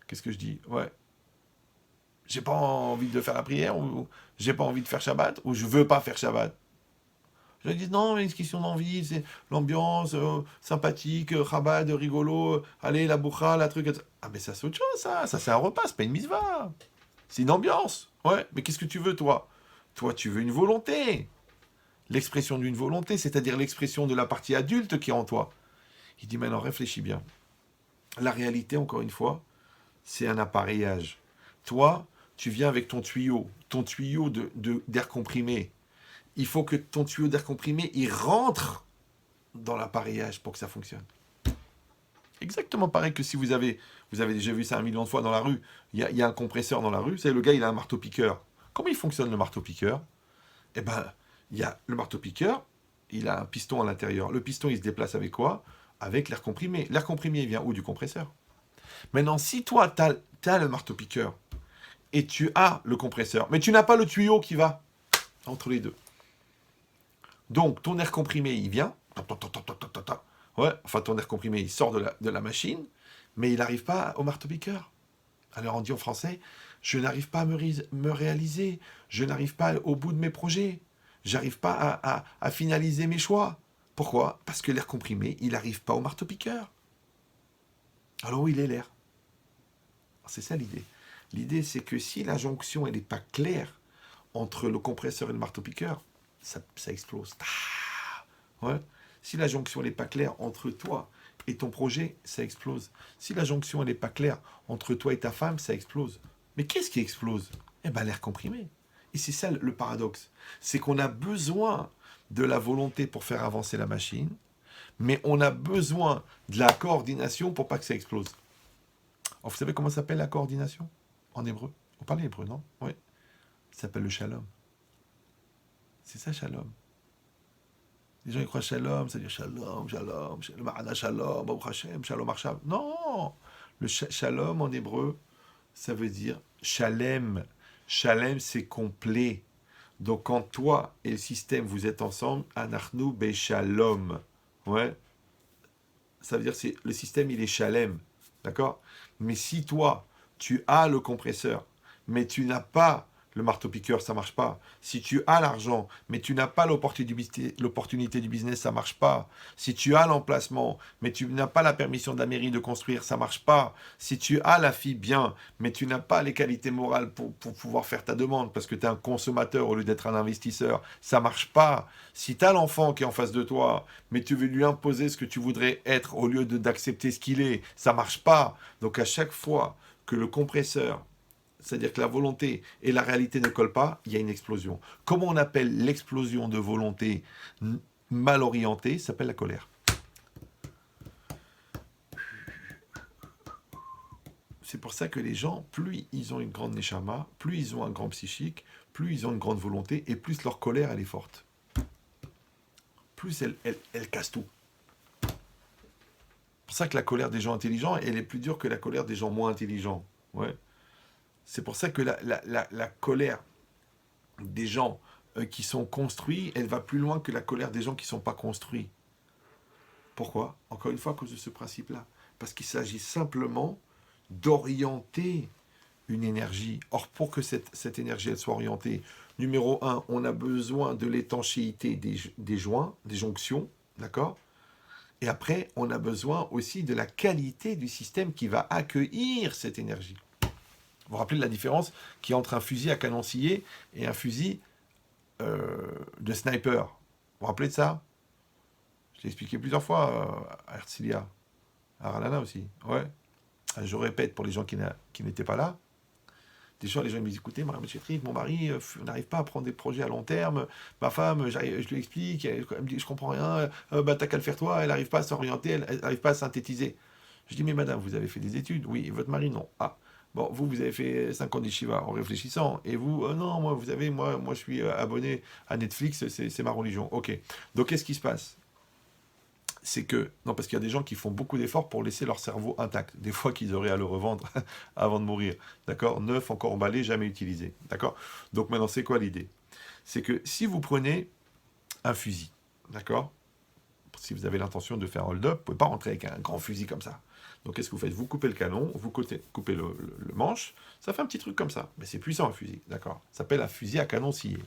Qu'est-ce que je dis? Ouais. J'ai pas envie de faire la prière, ou j'ai pas envie de faire Shabbat, ou je veux pas faire Shabbat. Je dis non, mais une question d'envie, c'est l'ambiance, sympathique, Chabad, rigolo, allez, la boucha, la truc. Ah, mais ça, c'est autre chose, ça. Ça, c'est un repas, c'est pas une misva. C'est une ambiance. Ouais, mais qu'est-ce que tu veux, toi? Toi, tu veux une volonté. L'expression d'une volonté, c'est-à-dire l'expression de la partie adulte qui est en toi. Il dit maintenant, réfléchis bien. La réalité, encore une fois, c'est un appareillage. Toi, tu viens avec ton tuyau d'air comprimé. Il faut que ton tuyau d'air comprimé, il rentre dans l'appareillage pour que ça fonctionne. Exactement pareil que si vous avez déjà vu ça 1 million de fois dans la rue, il y a un compresseur dans la rue, c'est le gars, il a un marteau-piqueur. Comment il fonctionne le marteau-piqueur? Eh ben, il y a le marteau-piqueur, il a un piston à l'intérieur. Le piston, il se déplace avec quoi? Avec l'air comprimé. L'air comprimé, il vient où? Du compresseur. Maintenant, si toi, tu as le marteau-piqueur et tu as le compresseur, mais tu n'as pas le tuyau qui va entre les deux. Donc, ton air comprimé, il vient. Ouais, enfin, ton air comprimé, il sort de la machine, mais il n'arrive pas au marteau-piqueur. Alors, on dit en français, je n'arrive pas à me réaliser, je n'arrive pas au bout de mes projets, j'arrive pas à finaliser mes choix. Pourquoi? Parce que l'air comprimé, il n'arrive pas au marteau-piqueur. Alors, où il est l'air? C'est ça l'idée. L'idée, c'est que si la jonction, elle n'est pas claire entre le compresseur et le marteau-piqueur, ça explose. Ouais. Si la jonction n'est pas claire entre toi et ton projet, ça explose. Si la jonction n'est pas claire entre toi et ta femme, ça explose. Mais qu'est-ce qui explose? Eh bien, l'air comprimé. Et c'est ça le paradoxe. C'est qu'on a besoin de la volonté pour faire avancer la machine, mais on a besoin de la coordination pour pas que ça explose. Alors, vous savez comment s'appelle la coordination en hébreu? On parle hébreu, non? Oui. Ça s'appelle le shalom. C'est ça, shalom. Les gens ils croient shalom, ça veut dire shalom, shalom, le ma'ana shalom, Baruch Hashem, shalom arsham. Non, le shalom en hébreu, ça veut dire shalem. Shalem, c'est complet. Donc quand toi et le système vous êtes ensemble, anachnu beshalom. Ouais, ça veut dire que le système il est shalem. D'accord? Mais si toi, tu as le compresseur, mais tu n'as pas le marteau-piqueur, ça ne marche pas. Si tu as l'argent, mais tu n'as pas l'opportunité du business, ça ne marche pas. Si tu as l'emplacement, mais tu n'as pas la permission de la mairie de construire, ça ne marche pas. Si tu as la fille bien, mais tu n'as pas les qualités morales pour pouvoir faire ta demande, parce que tu es un consommateur au lieu d'être un investisseur, ça ne marche pas. Si tu as l'enfant qui est en face de toi, mais tu veux lui imposer ce que tu voudrais être au lieu d'accepter ce qu'il est, ça ne marche pas. Donc à chaque fois que le compresseur, c'est-à-dire que la volonté et la réalité ne collent pas, il y a une explosion. Comment on appelle l'explosion de volonté mal orientée? Ça s'appelle la colère. C'est pour ça que les gens, plus ils ont une grande neshama, plus ils ont un grand psychique, plus ils ont une grande volonté, et plus leur colère, elle est forte. Plus elle casse tout. C'est pour ça que la colère des gens intelligents, elle est plus dure que la colère des gens moins intelligents. Ouais. C'est pour ça que la colère des gens qui sont construits, elle va plus loin que la colère des gens qui ne sont pas construits. Pourquoi? Encore une fois, à cause de ce principe-là. Parce qu'il s'agit simplement d'orienter une énergie. Or, pour que cette énergie elle soit orientée, numéro 1, on a besoin de l'étanchéité des joints, des jonctions, d'accord? Et après, on a besoin aussi de la qualité du système qui va accueillir cette énergie. Vous vous rappelez de la différence qu'il y a entre un fusil à canon scié et un fusil de sniper? Vous vous rappelez de ça? Je l'ai expliqué plusieurs fois à Herzliya, à Ralana aussi. Ouais. Je répète pour les gens qui n'étaient pas là. Des fois, les gens me disent, écoutez, Marie Chétri, mon mari n'arrive pas à prendre des projets à long terme. Ma femme, je lui explique, elle me dit, je comprends rien. T'as qu'à le faire toi, elle n'arrive pas à s'orienter, elle n'arrive pas à synthétiser. Je dis, mais madame, vous avez fait des études? Oui, et votre mari, non. Ah. Bon, vous avez fait 5 ans d'Yeshiva en réfléchissant. Et vous, non, moi, vous savez, moi, je suis abonné à Netflix, c'est ma religion. Ok. Donc, qu'est-ce qui se passe? C'est que, non, parce qu'il y a des gens qui font beaucoup d'efforts pour laisser leur cerveau intact. Des fois qu'ils auraient à le revendre avant de mourir. D'accord? Neuf, encore emballé, jamais utilisé. D'accord? Donc, maintenant, c'est quoi l'idée? C'est que si vous prenez un fusil, d'accord? Si vous avez l'intention de faire un hold-up, vous ne pouvez pas rentrer avec un grand fusil comme ça. Donc, qu'est-ce que vous faites? Vous coupez le canon, vous coupez le manche, ça fait un petit truc comme ça. Mais c'est puissant, un fusil, d'accord? Ça s'appelle un fusil à canon scié.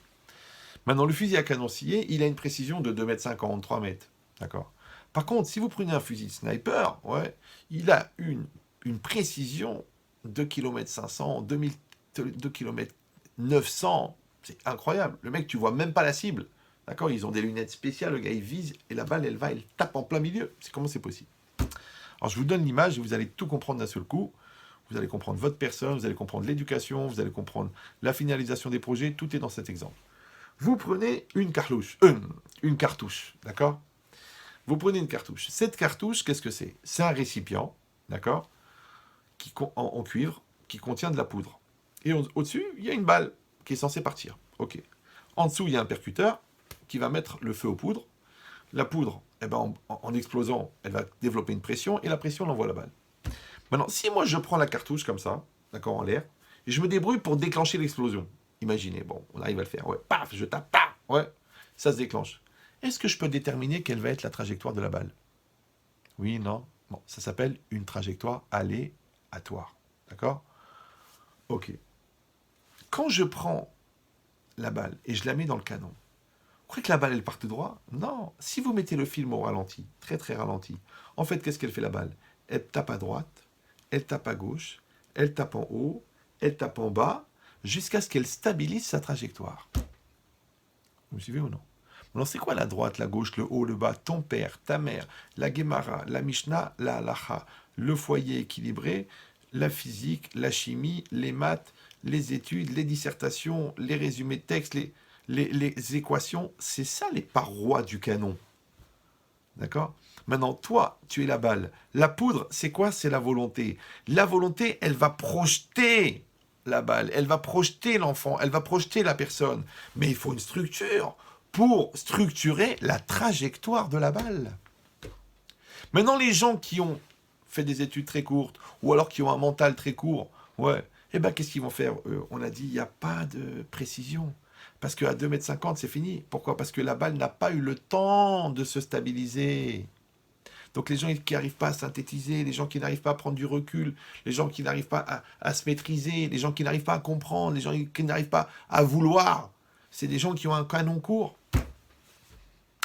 Maintenant, le fusil à canon scié, il a une précision de 2,50 m, 3 mètres, d'accord? Par contre, si vous prenez un fusil de sniper, ouais, il a une précision de 2 km 500, 2 km 900, c'est incroyable. Le mec, tu vois même pas la cible, d'accord? Ils ont des lunettes spéciales, le gars, il vise, et la balle, elle tape en plein milieu. Comment c'est possible? Alors, je vous donne l'image et vous allez tout comprendre d'un seul coup. Vous allez comprendre votre personne, vous allez comprendre l'éducation, vous allez comprendre la finalisation des projets, tout est dans cet exemple. Vous prenez une cartouche, d'accord? Vous prenez une cartouche. Cette cartouche, qu'est-ce que c'est? C'est un récipient, d'accord, en cuivre, qui contient de la poudre. Et au-dessus, il y a une balle qui est censée partir. Ok. En dessous, il y a un percuteur qui va mettre le feu aux poudres. La poudre, eh ben, en explosant, elle va développer une pression, et la pression, elle envoie la balle. Maintenant, si moi, je prends la cartouche comme ça, d'accord, en l'air, et je me débrouille pour déclencher l'explosion. Imaginez, bon, on arrive à le faire. Ouais, paf, je tape, paf, ouais, ça se déclenche. Est-ce que je peux déterminer quelle va être la trajectoire de la balle? Oui, non? Bon, ça s'appelle une trajectoire aléatoire. D'accord? Ok. Quand je prends la balle et je la mets dans le canon, vous croyez que la balle, elle part tout droit? Non. Si vous mettez le film au ralenti, très très ralenti, en fait, qu'est-ce qu'elle fait la balle? Elle tape à droite, elle tape à gauche, elle tape en haut, elle tape en bas, jusqu'à ce qu'elle stabilise sa trajectoire. Vous me suivez ou non? Alors, c'est quoi la droite, la gauche, le haut, le bas? Ton père, ta mère, la Gemara, la Mishnah, la Halacha, le foyer équilibré, la physique, la chimie, les maths, les études, les dissertations, les résumés de textes, les équations. C'est ça les parois du canon. D'accord? Maintenant, toi, tu es la balle. La poudre, c'est quoi? C'est la volonté. La volonté, elle va projeter la balle, elle va projeter l'enfant, elle va projeter la personne. Mais il faut une structure pour structurer la trajectoire de la balle. Maintenant, les gens qui ont fait des études très courtes, ou alors qui ont un mental très court, ouais, eh ben, qu'est-ce qu'ils vont faire? On a dit, il n'y a pas de précision. Parce qu'à 2,50 m, c'est fini. Pourquoi? Parce que la balle n'a pas eu le temps de se stabiliser. Donc les gens qui n'arrivent pas à synthétiser, les gens qui n'arrivent pas à prendre du recul, les gens qui n'arrivent pas à se maîtriser, les gens qui n'arrivent pas à comprendre, les gens qui n'arrivent pas à vouloir, c'est des gens qui ont un canon court.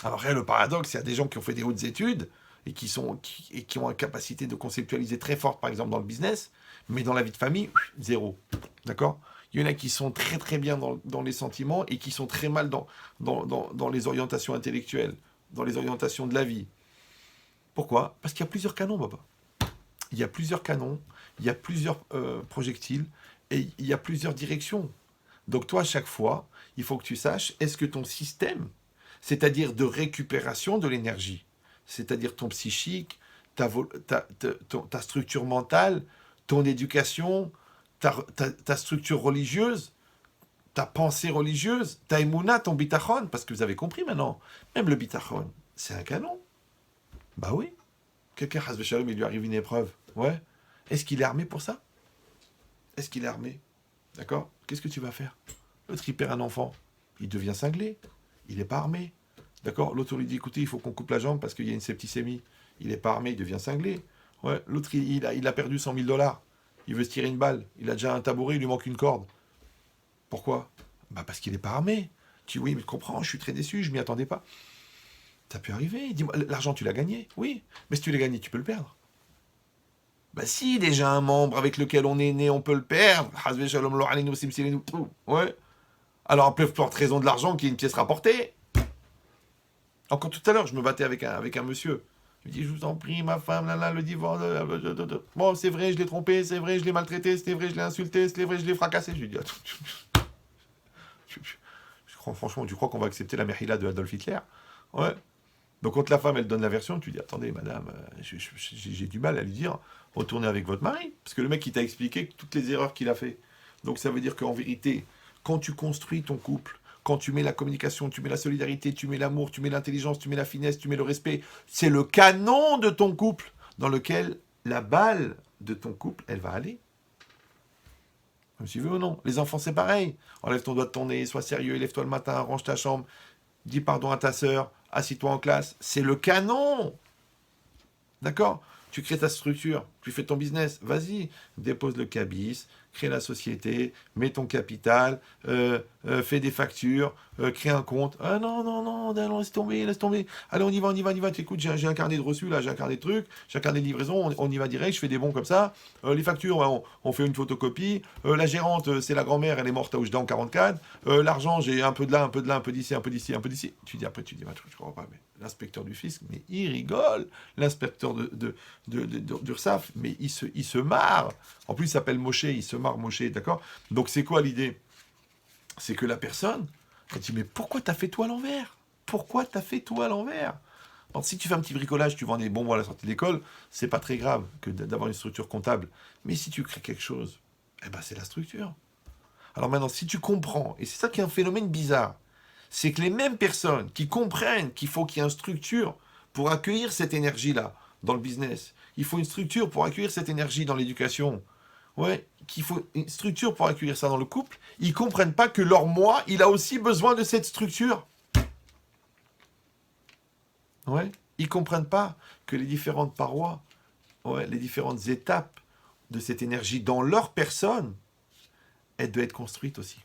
Alors le paradoxe, il y a des gens qui ont fait des hautes études et qui ont une capacité de conceptualiser très forte, par exemple dans le business, mais dans la vie de famille, zéro. D'accord? Il y en a qui sont très très bien dans les sentiments et qui sont très mal dans les orientations intellectuelles, dans les orientations de la vie. Pourquoi? Parce qu'il y a plusieurs canons, papa. Il y a plusieurs canons, il y a plusieurs projectiles et il y a plusieurs directions. Donc toi, à chaque fois, il faut que tu saches, est-ce que ton système, c'est-à-dire de récupération de l'énergie, c'est-à-dire ton psychique, ta structure mentale, ton éducation, ta structure religieuse, ta pensée religieuse, ta émouna, ton bitachon, parce que vous avez compris maintenant, même le bitachon, c'est un canon. Bah oui. Quelqu'un, Hasbe Shalom, il lui arrive une épreuve. Ouais. Est-ce qu'il est armé pour ça? Est-ce qu'il est armé? D'accord? Qu'est-ce que tu vas faire? L'autre, il perd un enfant. Il devient cinglé. Il n'est pas armé. D'accord? L'autre lui dit, écoutez, il faut qu'on coupe la jambe parce qu'il y a une septicémie. Il n'est pas armé, il devient cinglé. Ouais. L'autre, il a perdu 100 000 $. Il veut se tirer une balle. Il a déjà un tabouret, il lui manque une corde. Pourquoi? Bah parce qu'il n'est pas armé. Tu dis, oui, mais comprends, je suis très déçu, je m'y attendais pas. Ça peut arriver. Dis-moi, l'argent, tu l'as gagné? Oui. Mais si tu l'as gagné, tu peux le perdre. Bah si, déjà un membre avec lequel on est né, on peut le perdre. Ouais. Alors, en plus forte raison de l'argent qui est une pièce rapportée. Encore tout à l'heure, je me battais avec un monsieur. Il me dit, je vous en prie, ma femme, le divorce. Bon, c'est vrai, je l'ai trompé, c'est vrai, je l'ai maltraité, c'est vrai, je l'ai insulté, c'est vrai, je l'ai fracassé. Je lui dis, attends, franchement, tu crois qu'on va accepter la mehila de Adolf Hitler? Ouais. Donc quand la femme, elle donne la version, tu dis, attendez, madame, j'ai du mal à lui dire, retournez avec votre mari. Parce que le mec, il t'a expliqué toutes les erreurs qu'il a fait. Donc ça veut dire qu'en vérité, quand tu construis ton couple, quand tu mets la communication, tu mets la solidarité, tu mets l'amour, tu mets l'intelligence, tu mets la finesse, tu mets le respect, c'est le canon de ton couple dans lequel la balle de ton couple, elle va aller. Comme tu veux ou non. Les enfants, c'est pareil. Enlève ton doigt de ton nez, sois sérieux, lève-toi le matin, range ta chambre, dis pardon à ta sœur, assis-toi en classe. C'est le canon. D'accord? Tu crées ta structure, tu fais ton business, vas-y, dépose le cabis, crée la société, mets ton capital, fais des factures, crée un compte. Ah non, non, non, non, laisse tomber, laisse tomber. Allez, on y va, on y va, on y va. Écoute, j'ai un carnet de reçus, là, j'ai un carnet de trucs, j'ai un carnet de livraison, on y va direct, je fais des bons comme ça. Les factures, ouais, on fait une photocopie. La gérante, c'est la grand-mère, elle est morte à Oujda en 44. L'argent, j'ai un peu de là, un peu de là, un peu d'ici, un peu d'ici, un peu d'ici. Tu dis, après, tu dis, bah, je comprends pas, mais l'inspecteur du fisc, mais il rigole. L'inspecteur d'URSSAF, mais il se marre. En plus, il s'appelle Moshe, il se marre Moshe, d'accord? Donc, c'est quoi l'idée? C'est que la personne, elle dit, mais pourquoi t'as fait tout à l'envers? Pourquoi t'as fait tout à l'envers? Alors, si tu fais un petit bricolage, tu vends des bonbons à la sortie de l'école, c'est pas très grave que d'avoir une structure comptable. Mais si tu crées quelque chose, eh ben, c'est la structure. Alors maintenant, si tu comprends, et c'est ça qui est un phénomène bizarre, c'est que les mêmes personnes qui comprennent qu'il faut qu'il y ait une structure pour accueillir cette énergie-là dans le business, il faut une structure pour accueillir cette énergie dans l'éducation, ouais, qu'il faut une structure pour accueillir ça dans le couple, ils ne comprennent pas que leur moi, il a aussi besoin de cette structure. Ouais. Ils ne comprennent pas que les différentes parois, ouais, les différentes étapes de cette énergie dans leur personne, elle doit être construite aussi.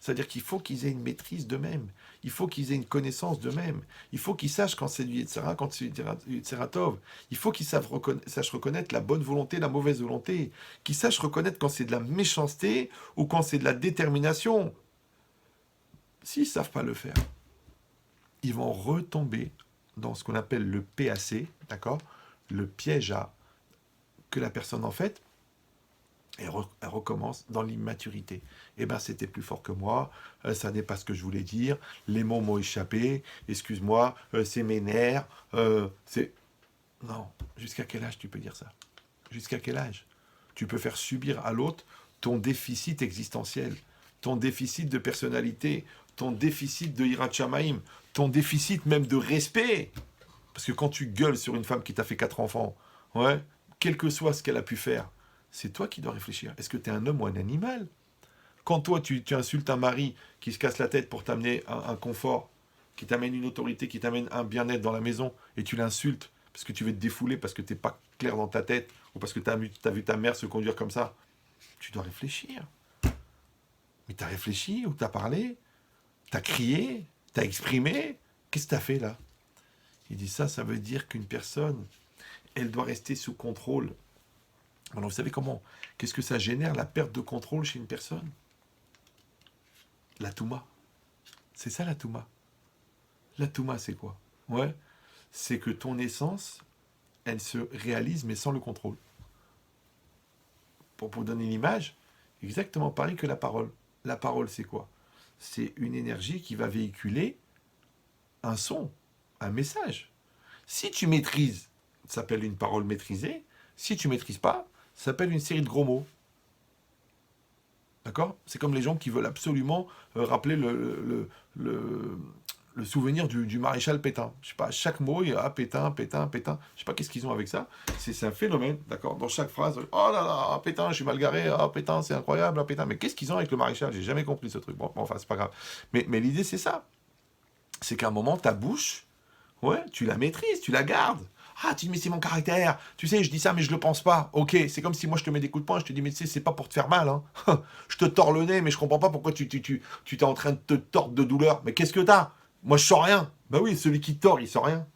C'est-à-dire qu'il faut qu'ils aient une maîtrise d'eux-mêmes. Il faut qu'ils aient une connaissance d'eux-mêmes. Il faut qu'ils sachent quand c'est du Yetzira, quand c'est du Yetzeratov. Il faut qu'ils sachent reconnaître la bonne volonté, la mauvaise volonté. Qu'ils sachent reconnaître quand c'est de la méchanceté ou quand c'est de la détermination. S'ils ne savent pas le faire, ils vont retomber dans ce qu'on appelle le PAC, d'accord? Le piège à que la personne en fait, elle recommence dans l'immaturité. Eh bien, c'était plus fort que moi, ça n'est pas ce que je voulais dire, les mots m'ont échappé, excuse-moi, c'est mes nerfs, c'est... Non, jusqu'à quel âge tu peux dire ça? Jusqu'à quel âge tu peux faire subir à l'autre ton déficit existentiel? ton déficit de personnalité, ton déficit de hirat shamaim, ton déficit même de respect. Parce que quand tu gueules sur une femme qui t'a fait 4 enfants, ouais, quel que soit ce qu'elle a pu faire, c'est toi qui dois réfléchir. Est-ce que tu es un homme ou un animal? Quand toi, tu insultes un mari qui se casse la tête pour t'amener un confort, qui t'amène une autorité, qui t'amène un bien-être dans la maison, et tu l'insultes parce que tu veux te défouler, parce que tu n'es pas clair dans ta tête, ou parce que tu as vu ta mère se conduire comme ça, tu dois réfléchir. Mais tu as réfléchi, ou tu as parlé, tu as crié, tu as exprimé, qu'est-ce que tu as fait là? Il dit ça veut dire qu'une personne, elle doit rester sous contrôle. Alors vous savez comment? Qu'est-ce que ça génère, la perte de contrôle chez une personne? La touma. C'est ça la touma. La touma, c'est quoi? Ouais, c'est que ton essence, elle se réalise, mais sans le contrôle. Pour donner une image, exactement pareil que la parole. La parole, c'est quoi? C'est une énergie qui va véhiculer un son, un message. Si tu maîtrises, ça s'appelle une parole maîtrisée. Si tu ne maîtrises pas, ça s'appelle une série de gros mots. D'accord? C'est comme les gens qui veulent absolument rappeler le souvenir du maréchal Pétain. Je sais pas, chaque mot, il y a Pétain, Pétain, Pétain. Je sais pas qu'est-ce qu'ils ont avec ça. C'est un phénomène, d'accord? Dans chaque phrase, oh là là, Pétain, je suis mal garé, ah Pétain, c'est incroyable, ah, Pétain. Mais qu'est-ce qu'ils ont avec le maréchal? J'ai jamais compris ce truc. Bon, enfin, c'est pas grave. Mais l'idée, c'est ça. C'est qu'à un moment, ta bouche, ouais, tu la maîtrises, tu la gardes. Ah, tu dis, mais c'est mon caractère. Tu sais, je dis ça, mais je le pense pas. Ok, c'est comme si moi, je te mets des coups de poing, je te dis, mais tu sais, c'est pas pour te faire mal. Hein. Je te tords le nez, mais je comprends pas pourquoi tu t'es en train de te tordre de douleur. Mais qu'est-ce que t'as? Moi, je sens rien. Ben oui, celui qui tord, il sent rien.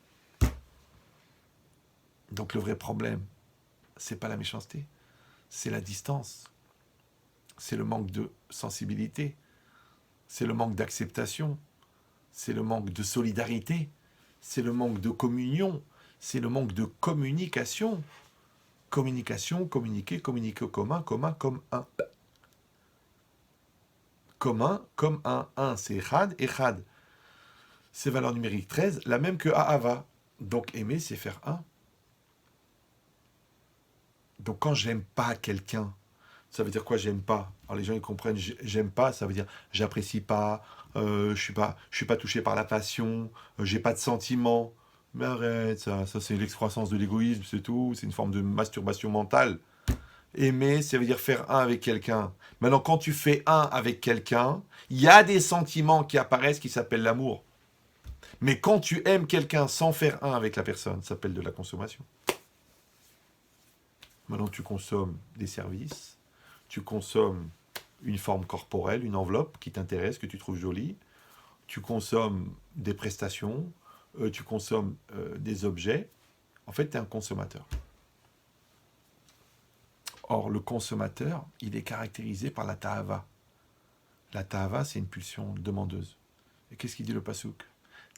Donc, le vrai problème, c'est pas la méchanceté, c'est la distance. C'est le manque de sensibilité. C'est le manque d'acceptation. C'est le manque de solidarité. C'est le manque de communion. C'est le manque de communication. Communication, communiquer, communiquer au commun, commun comme un. Commun comme un. Un, c'est Echad, Echad. C'est valeur numérique 13, la même que Ahava. Donc aimer, c'est faire un. Donc quand j'aime pas quelqu'un, ça veut dire quoi j'aime pas? Alors les gens ils comprennent, j'aime pas, ça veut dire j'apprécie pas, je suis pas touché par la passion, j'ai pas de sentiments. Mais arrête, ça c'est l'excroissance de l'égoïsme, c'est tout, c'est une forme de masturbation mentale. Aimer, ça veut dire faire un avec quelqu'un. Maintenant, quand tu fais un avec quelqu'un, il y a des sentiments qui apparaissent qui s'appellent l'amour. Mais quand tu aimes quelqu'un sans faire un avec la personne, ça s'appelle de la consommation. Maintenant, tu consommes des services, tu consommes une forme corporelle, une enveloppe qui t'intéresse, que tu trouves jolie, tu consommes des prestations, tu consommes des objets. En fait, tu es un consommateur. Or, le consommateur, il est caractérisé par la ta'ava. La ta'ava, c'est une pulsion demandeuse. Et qu'est-ce qu'il dit le pasouk?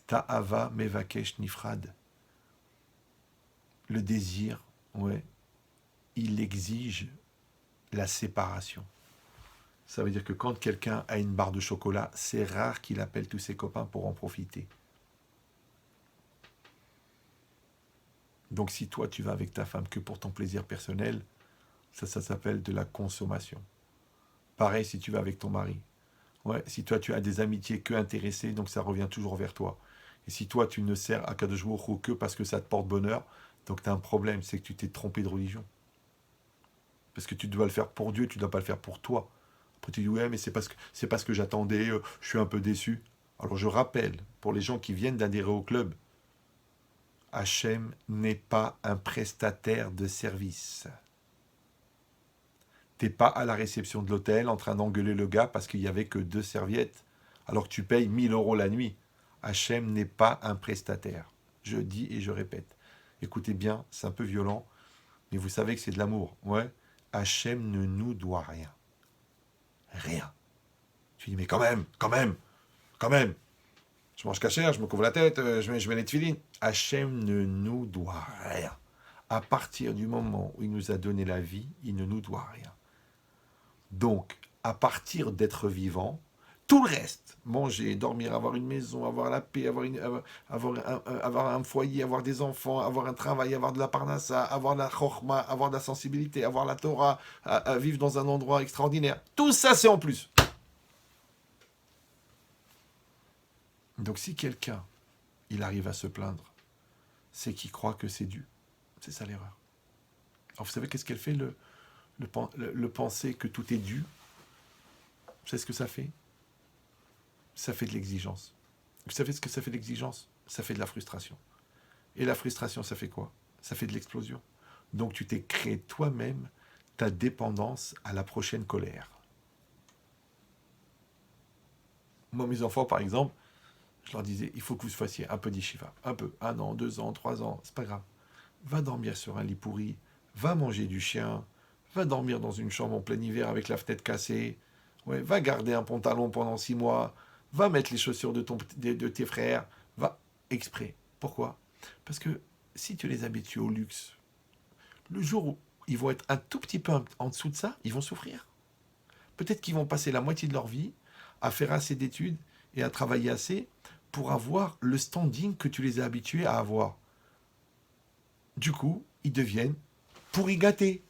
Ta'ava mevakesh nifrad. Le désir, ouais, il exige la séparation. Ça veut dire que quand quelqu'un a une barre de chocolat, c'est rare qu'il appelle tous ses copains pour en profiter. Donc si toi tu vas avec ta femme que pour ton plaisir personnel, ça s'appelle de la consommation. Pareil si tu vas avec ton mari. Ouais, si toi tu as des amitiés que intéressées, donc ça revient toujours vers toi. Et si toi tu ne sers à Kadosh Baruch Hu que parce que ça te porte bonheur, donc tu as un problème, c'est que tu t'es trompé de religion. Parce que tu dois le faire pour Dieu, tu ne dois pas le faire pour toi. Après tu dis ouais mais c'est parce que j'attendais, je suis un peu déçu. Alors je rappelle, pour les gens qui viennent d'adhérer au club, Hachem n'est pas un prestataire de service. T'es pas à la réception de l'hôtel en train d'engueuler le gars parce qu'il n'y avait que 2 serviettes, alors que tu payes 1 000 € la nuit. Hachem n'est pas un prestataire. Je dis et je répète. Écoutez bien, c'est un peu violent, mais vous savez que c'est de l'amour. Ouais. Hachem ne nous doit rien. Rien. Tu dis, mais quand même. Je mange cachère, je me couvre la tête, je mets les tefilines. Hachem ne nous doit rien. À partir du moment où il nous a donné la vie, il ne nous doit rien. Donc, à partir d'être vivant, tout le reste, manger, dormir, avoir une maison, avoir la paix, avoir un foyer, avoir des enfants, avoir un travail, avoir de la parnassa, avoir la chokhma, avoir de la sensibilité, avoir la Torah, à vivre dans un endroit extraordinaire, tout ça c'est en plus. Donc si quelqu'un, il arrive à se plaindre, c'est qu'il croit que c'est dû. C'est ça l'erreur. Alors vous savez qu'est-ce qu'elle fait, le penser que tout est dû? Vous savez ce que ça fait? Ça fait de l'exigence. Vous savez ce que ça fait de l'exigence? Ça fait de la frustration. Et la frustration, ça fait quoi? Ça fait de l'explosion. Donc tu t'es créé toi-même ta dépendance à la prochaine colère. Moi, mes enfants, par exemple, je leur disais, il faut que vous fassiez un peu d'yeshiva. Un peu. 1 an, 2 ans, 3 ans, c'est pas grave. Va dormir sur un lit pourri, va manger du chien, va dormir dans une chambre en plein hiver avec la fenêtre cassée, ouais, va garder un pantalon pendant 6 mois, va mettre les chaussures de tes frères, va exprès. Pourquoi? Parce que si tu les habitues au luxe, le jour où ils vont être un tout petit peu en dessous de ça, ils vont souffrir. Peut-être qu'ils vont passer la moitié de leur vie à faire assez d'études et à travailler assez pour avoir le standing que tu les as habitués à avoir. Du coup, ils deviennent pourri gâtés.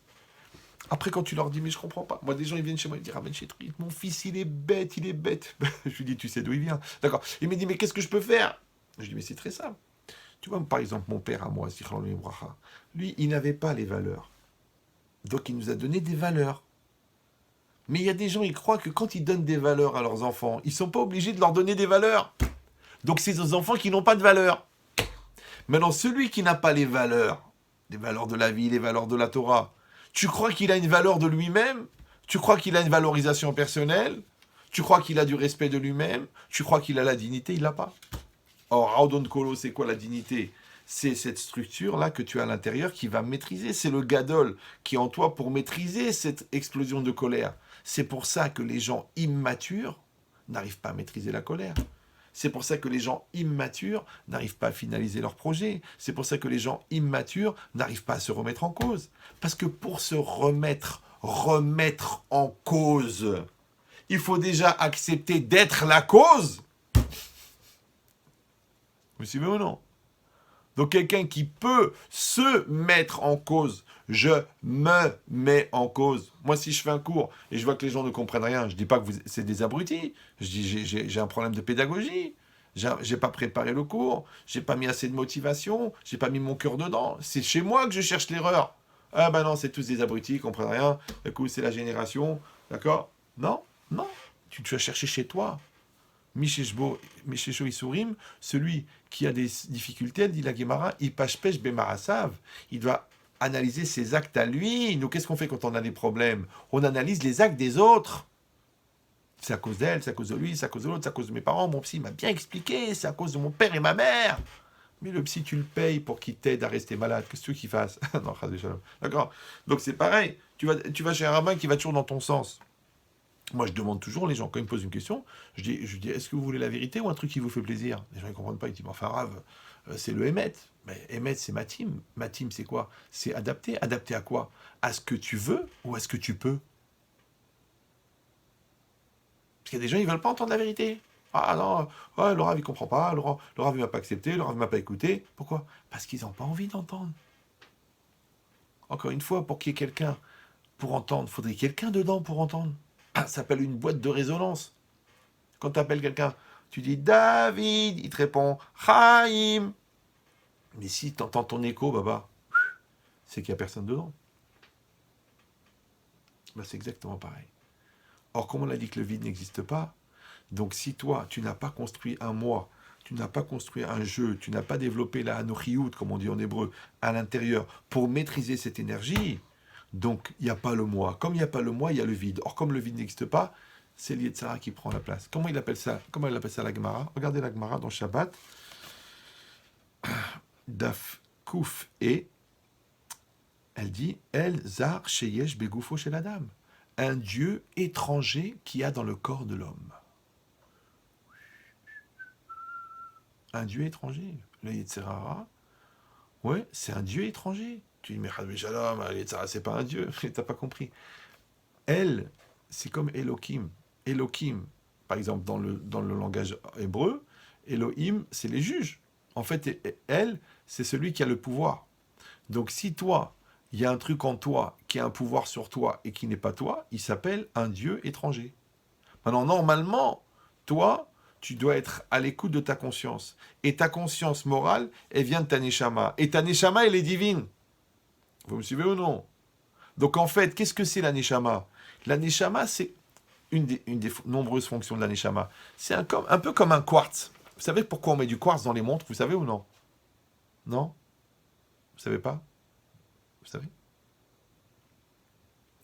Après, quand tu leur dis, mais je comprends pas. Moi, des gens, ils viennent chez moi, ils me disent, Rav Chetrit, mon fils, il est bête, il est bête. Je lui dis, tu sais d'où il vient? D'accord. Il me dit, mais qu'est-ce que je peux faire? Je lui dis, mais c'est très simple. Tu vois, par exemple, mon père à moi, lui, il n'avait pas les valeurs. Donc, il nous a donné des valeurs. Mais il y a des gens, ils croient que quand ils donnent des valeurs à leurs enfants, ils ne sont pas obligés de leur donner des valeurs. Donc, c'est aux enfants qui n'ont pas de valeurs. Maintenant, celui qui n'a pas les valeurs de la vie, les valeurs de la Torah, tu crois qu'il a une valeur de lui-même? Tu crois qu'il a une valorisation personnelle? Tu crois qu'il a du respect de lui-même? Tu crois qu'il a la dignité? Il l'a pas. Or, Raudon Kolo, c'est quoi la dignité? C'est cette structure-là que tu as à l'intérieur qui va maîtriser. C'est le gadol qui est en toi pour maîtriser cette explosion de colère. C'est pour ça que les gens immatures n'arrivent pas à maîtriser la colère. C'est pour ça que les gens immatures n'arrivent pas à finaliser leur projet. C'est pour ça que les gens immatures n'arrivent pas à se remettre en cause. Parce que pour se remettre en cause, il faut déjà accepter d'être la cause. Vous suivez ou non? Donc quelqu'un qui peut se mettre en cause, je me mets en cause. Moi, si je fais un cours et je vois que les gens ne comprennent rien, je ne dis pas que c'est des abrutis. Je dis j'ai un problème de pédagogie. J'ai pas préparé le cours, j'ai pas mis assez de motivation, j'ai pas mis mon cœur dedans. C'est chez moi que je cherche l'erreur. Ah ben non, c'est tous des abrutis, ils comprennent rien. Du coup, c'est la génération, d'accord? Non, non. Tu dois chercher chez toi. Misheshbo Isurim, celui qui a des difficultés, dit la Gemara, il pashpesh bemarasav. Il doit analyser ses actes à lui. Nous, qu'est-ce qu'on fait quand on a des problèmes? On analyse les actes des autres. C'est à cause d'elle, c'est à cause de lui, c'est à cause de l'autre, c'est à cause de mes parents. Mon psy m'a bien expliqué, c'est à cause de mon père et ma mère. Mais le psy, tu le payes pour qu'il t'aide à rester malade. Qu'est-ce que tu veux qu'il fasse? Non, d'accord. Donc c'est pareil. Tu vas chez un rabbin qui va toujours dans ton sens. Moi, je demande toujours, les gens, quand ils me posent une question, je dis, est-ce que vous voulez la vérité ou un truc qui vous fait plaisir? Les gens ne comprennent pas, ils disent, enfin, Rav, c'est le Emet. Mais Emet, c'est ma team. Ma team, c'est quoi? C'est adapté. Adapté à quoi? À ce que tu veux ou à ce que tu peux? Parce qu'il y a des gens, ils ne veulent pas entendre la vérité. Ah non, ouais, le Rav, il ne comprend pas, le Rav, il ne m'a pas accepté, le Rav ne m'a pas écouté. Pourquoi? Parce qu'ils n'ont pas envie d'entendre. Encore une fois, pour qu'il y ait quelqu'un pour entendre, il faudrait quelqu'un dedans pour entendre. Ça s'appelle une boîte de résonance. Quand tu appelles quelqu'un, tu dis David, il te répond Chaim. Mais si tu entends ton écho, baba, c'est qu'il n'y a personne dedans. Ben, c'est exactement pareil. Or, comme on a dit que le vide n'existe pas, donc si toi, tu n'as pas construit un moi, tu n'as pas construit un jeu, tu n'as pas développé la anochiout, comme on dit en hébreu, à l'intérieur, pour maîtriser cette énergie, donc il n'y a pas le moi. Comme il n'y a pas le moi, il y a le vide. Or, comme le vide n'existe pas, c'est l'Yetzara qui prend la place. Comment il appelle ça la Gemara? Regardez la Gemara dans Shabbat. Daf Kouf et elle dit El Zar Sheyesh Begoufo chez la dame. Un dieu étranger qui a dans le corps de l'homme. Un dieu étranger. Le Yetzirara, ouais, c'est un dieu étranger. Tu dis, mais Chadvé Shalom, le Yetzirara, c'est pas un dieu. T'as pas compris. Elle, c'est comme Elohim. Elohim, par exemple, dans le langage hébreu, Elohim, c'est les juges. En fait, elle, c'est celui qui a le pouvoir. Donc, si toi, il y a un truc en toi qui a un pouvoir sur toi et qui n'est pas toi, il s'appelle un dieu étranger. Maintenant, normalement, toi, tu dois être à l'écoute de ta conscience. Et ta conscience morale, elle vient de ta neshama. Et ta neshama, elle est divine. Vous me suivez ou non? Donc en fait, qu'est-ce que c'est la neshama? La neshama, c'est une des nombreuses fonctions de la neshama. C'est un peu comme un quartz. Vous savez pourquoi on met du quartz dans les montres? Vous savez ou non? Non? Vous savez pas? Vous savez?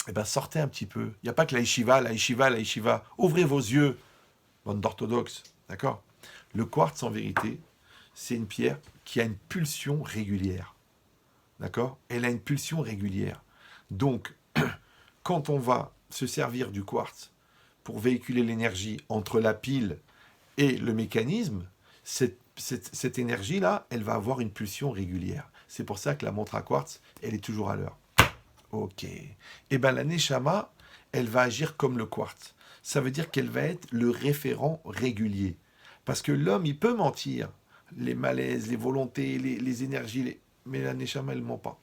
Eh bien, sortez un petit peu. Il n'y a pas que la yeshiva, la yeshiva, la yeshiva. Ouvrez vos yeux, bande d'orthodoxes. D'accord? Le quartz, en vérité, c'est une pierre qui a une pulsion régulière. D'accord? Elle a une pulsion régulière. Donc, quand on va se servir du quartz pour véhiculer l'énergie entre la pile et le mécanisme, cette énergie-là, elle va avoir une pulsion régulière. C'est pour ça que la montre à quartz, elle est toujours à l'heure. Ok. Eh bien, la neshama, elle va agir comme le quartz. Ça veut dire qu'elle va être le référent régulier. Parce que l'homme, il peut mentir. Les malaises, les volontés, les énergies, mais la neshama, elle ne ment pas.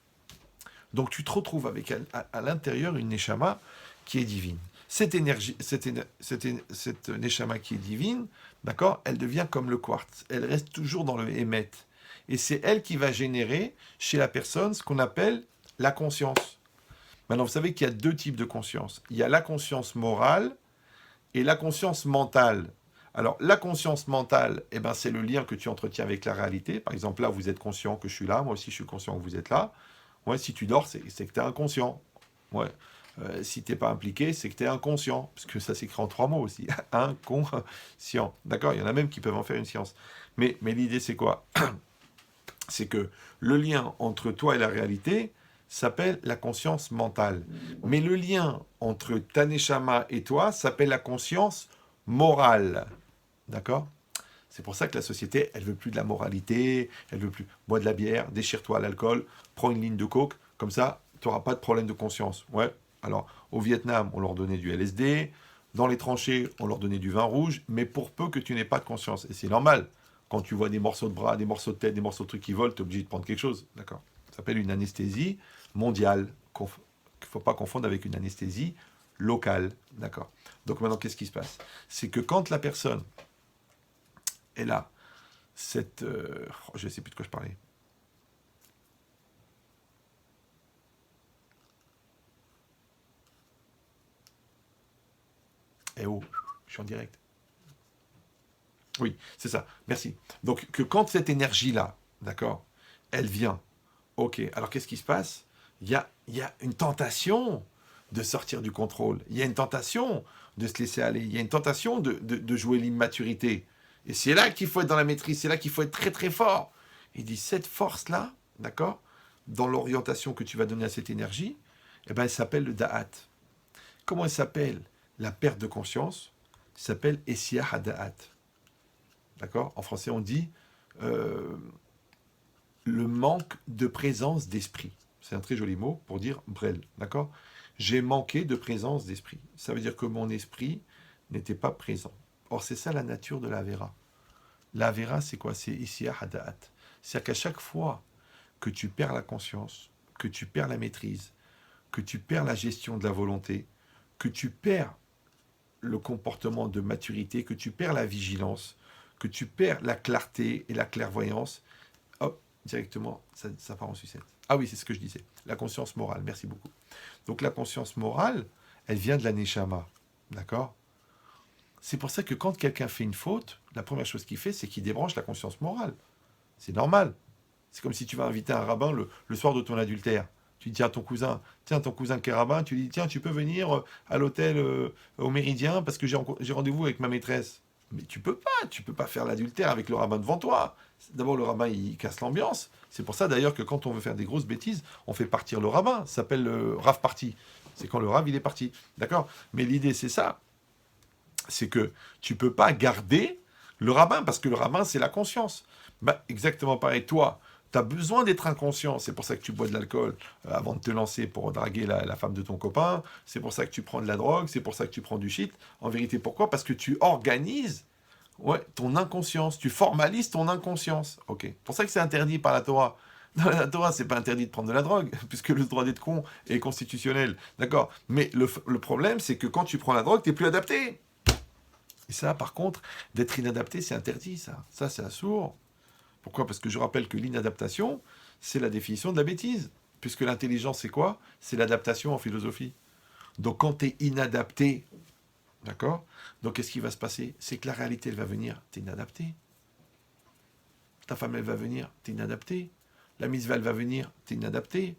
Donc tu te retrouves avec à l'intérieur une neshama qui est divine. Cette énergie, cette neshama qui est divine, d'accord, elle devient comme le quartz. Elle reste toujours dans le émet. Et c'est elle qui va générer chez la personne ce qu'on appelle la conscience. Maintenant, vous savez qu'il y a deux types de conscience. Il y a la conscience morale et la conscience mentale. Alors, la conscience mentale, eh ben, c'est le lien que tu entretiens avec la réalité. Par exemple, là, vous êtes conscient que je suis là. Moi aussi, je suis conscient que vous êtes là. Ouais, si tu dors, c'est que tu es inconscient. Ouais. Si tu n'es pas impliqué, c'est que tu es inconscient. Parce que ça s'écrit en 3 mots aussi. Inconscient. D'accord? Il y en a même qui peuvent en faire une science. Mais l'idée, c'est quoi? C'est que le lien entre toi et la réalité s'appelle la conscience mentale. Mais le lien entre ta neshama et toi s'appelle la conscience morale. D'accord? C'est pour ça que la société, elle veut plus de la moralité, elle veut plus bois de la bière, déchire-toi à l'alcool, prends une ligne de coke, comme ça, tu n'auras pas de problème de conscience. Ouais. Alors, au Vietnam, on leur donnait du LSD, dans les tranchées, on leur donnait du vin rouge, mais pour peu que tu n'aies pas de conscience. Et c'est normal. Quand tu vois des morceaux de bras, des morceaux de tête, des morceaux de trucs qui volent, tu es obligé de prendre quelque chose. D'accord? Ça s'appelle une anesthésie mondiale, qu'il ne faut pas confondre avec une anesthésie locale. D'accord? Donc maintenant, qu'est-ce qui se passe? C'est que quand la personne est là, cette... je ne sais plus de quoi je parlais. Eh oh, je suis en direct. Oui, c'est ça. Merci. Donc, que quand cette énergie-là, d'accord, elle vient, ok, alors qu'est-ce qui se passe? Il y a une tentation de sortir du contrôle. Il y a une tentation de se laisser aller. Il y a une tentation de jouer l'immaturité. Et c'est là qu'il faut être dans la maîtrise. C'est là qu'il faut être très, très fort. Il dit, cette force-là, d'accord, dans l'orientation que tu vas donner à cette énergie, eh ben, elle s'appelle le da'at. Comment elle s'appelle? La perte de conscience s'appelle Essiyah Hada'at. D'accord? En français, on dit le manque de présence d'esprit. C'est un très joli mot pour dire brel. D'accord? J'ai manqué de présence d'esprit. Ça veut dire que mon esprit n'était pas présent. Or, c'est ça la nature de la Vera. La Vera, c'est quoi? C'est Essiyah Hada'at. C'est-à-dire qu'à chaque fois que tu perds la conscience, que tu perds la maîtrise, que tu perds la gestion de la volonté, que tu perds le comportement de maturité, que tu perds la vigilance, que tu perds la clarté et la clairvoyance, hop, directement, ça part en sucette. Ah oui, c'est ce que je disais. La conscience morale, merci beaucoup. Donc la conscience morale, elle vient de la neshama, d'accord? C'est pour ça que quand quelqu'un fait une faute, la première chose qu'il fait, c'est qu'il débranche la conscience morale. C'est normal. C'est comme si tu vas inviter un rabbin le soir de ton adultère. Tu dis à ton cousin qui est rabbin, tu lui dis, tiens, tu peux venir à l'hôtel au Méridien parce que j'ai rendez-vous avec ma maîtresse. Mais tu peux pas faire l'adultère avec le rabbin devant toi. D'abord, le rabbin, il casse l'ambiance. C'est pour ça, d'ailleurs, que quand on veut faire des grosses bêtises, on fait partir le rabbin. Ça s'appelle le rav parti. C'est quand le rav, il est parti. D'accord? Mais l'idée, c'est ça. C'est que tu peux pas garder le rabbin, parce que le rabbin, c'est la conscience. Bah, exactement pareil. Toi, tu as besoin d'être inconscient. C'est pour ça que tu bois de l'alcool avant de te lancer pour draguer la femme de ton copain. C'est pour ça que tu prends de la drogue. C'est pour ça que tu prends du shit. En vérité, pourquoi? Parce que tu organises ton inconscience. Tu formalises ton inconscience. Ok. C'est pour ça que c'est interdit par la Torah. Dans la Torah, c'est pas interdit de prendre de la drogue, puisque le droit d'être con est constitutionnel. D'accord? Mais le problème, c'est que quand tu prends la drogue, tu n'es plus adapté. Et ça, par contre, d'être inadapté, c'est interdit, ça. Ça, c'est assourd. Pourquoi? Parce que je rappelle que l'inadaptation, c'est la définition de la bêtise. Puisque l'intelligence, c'est quoi? C'est l'adaptation en philosophie. Donc, quand tu es inadapté, d'accord? Donc, qu'est-ce qui va se passer? C'est que la réalité, elle va venir, tu es inadapté. Ta femme, elle va venir, tu es inadapté. La mitzvah, elle va venir, tu es inadapté.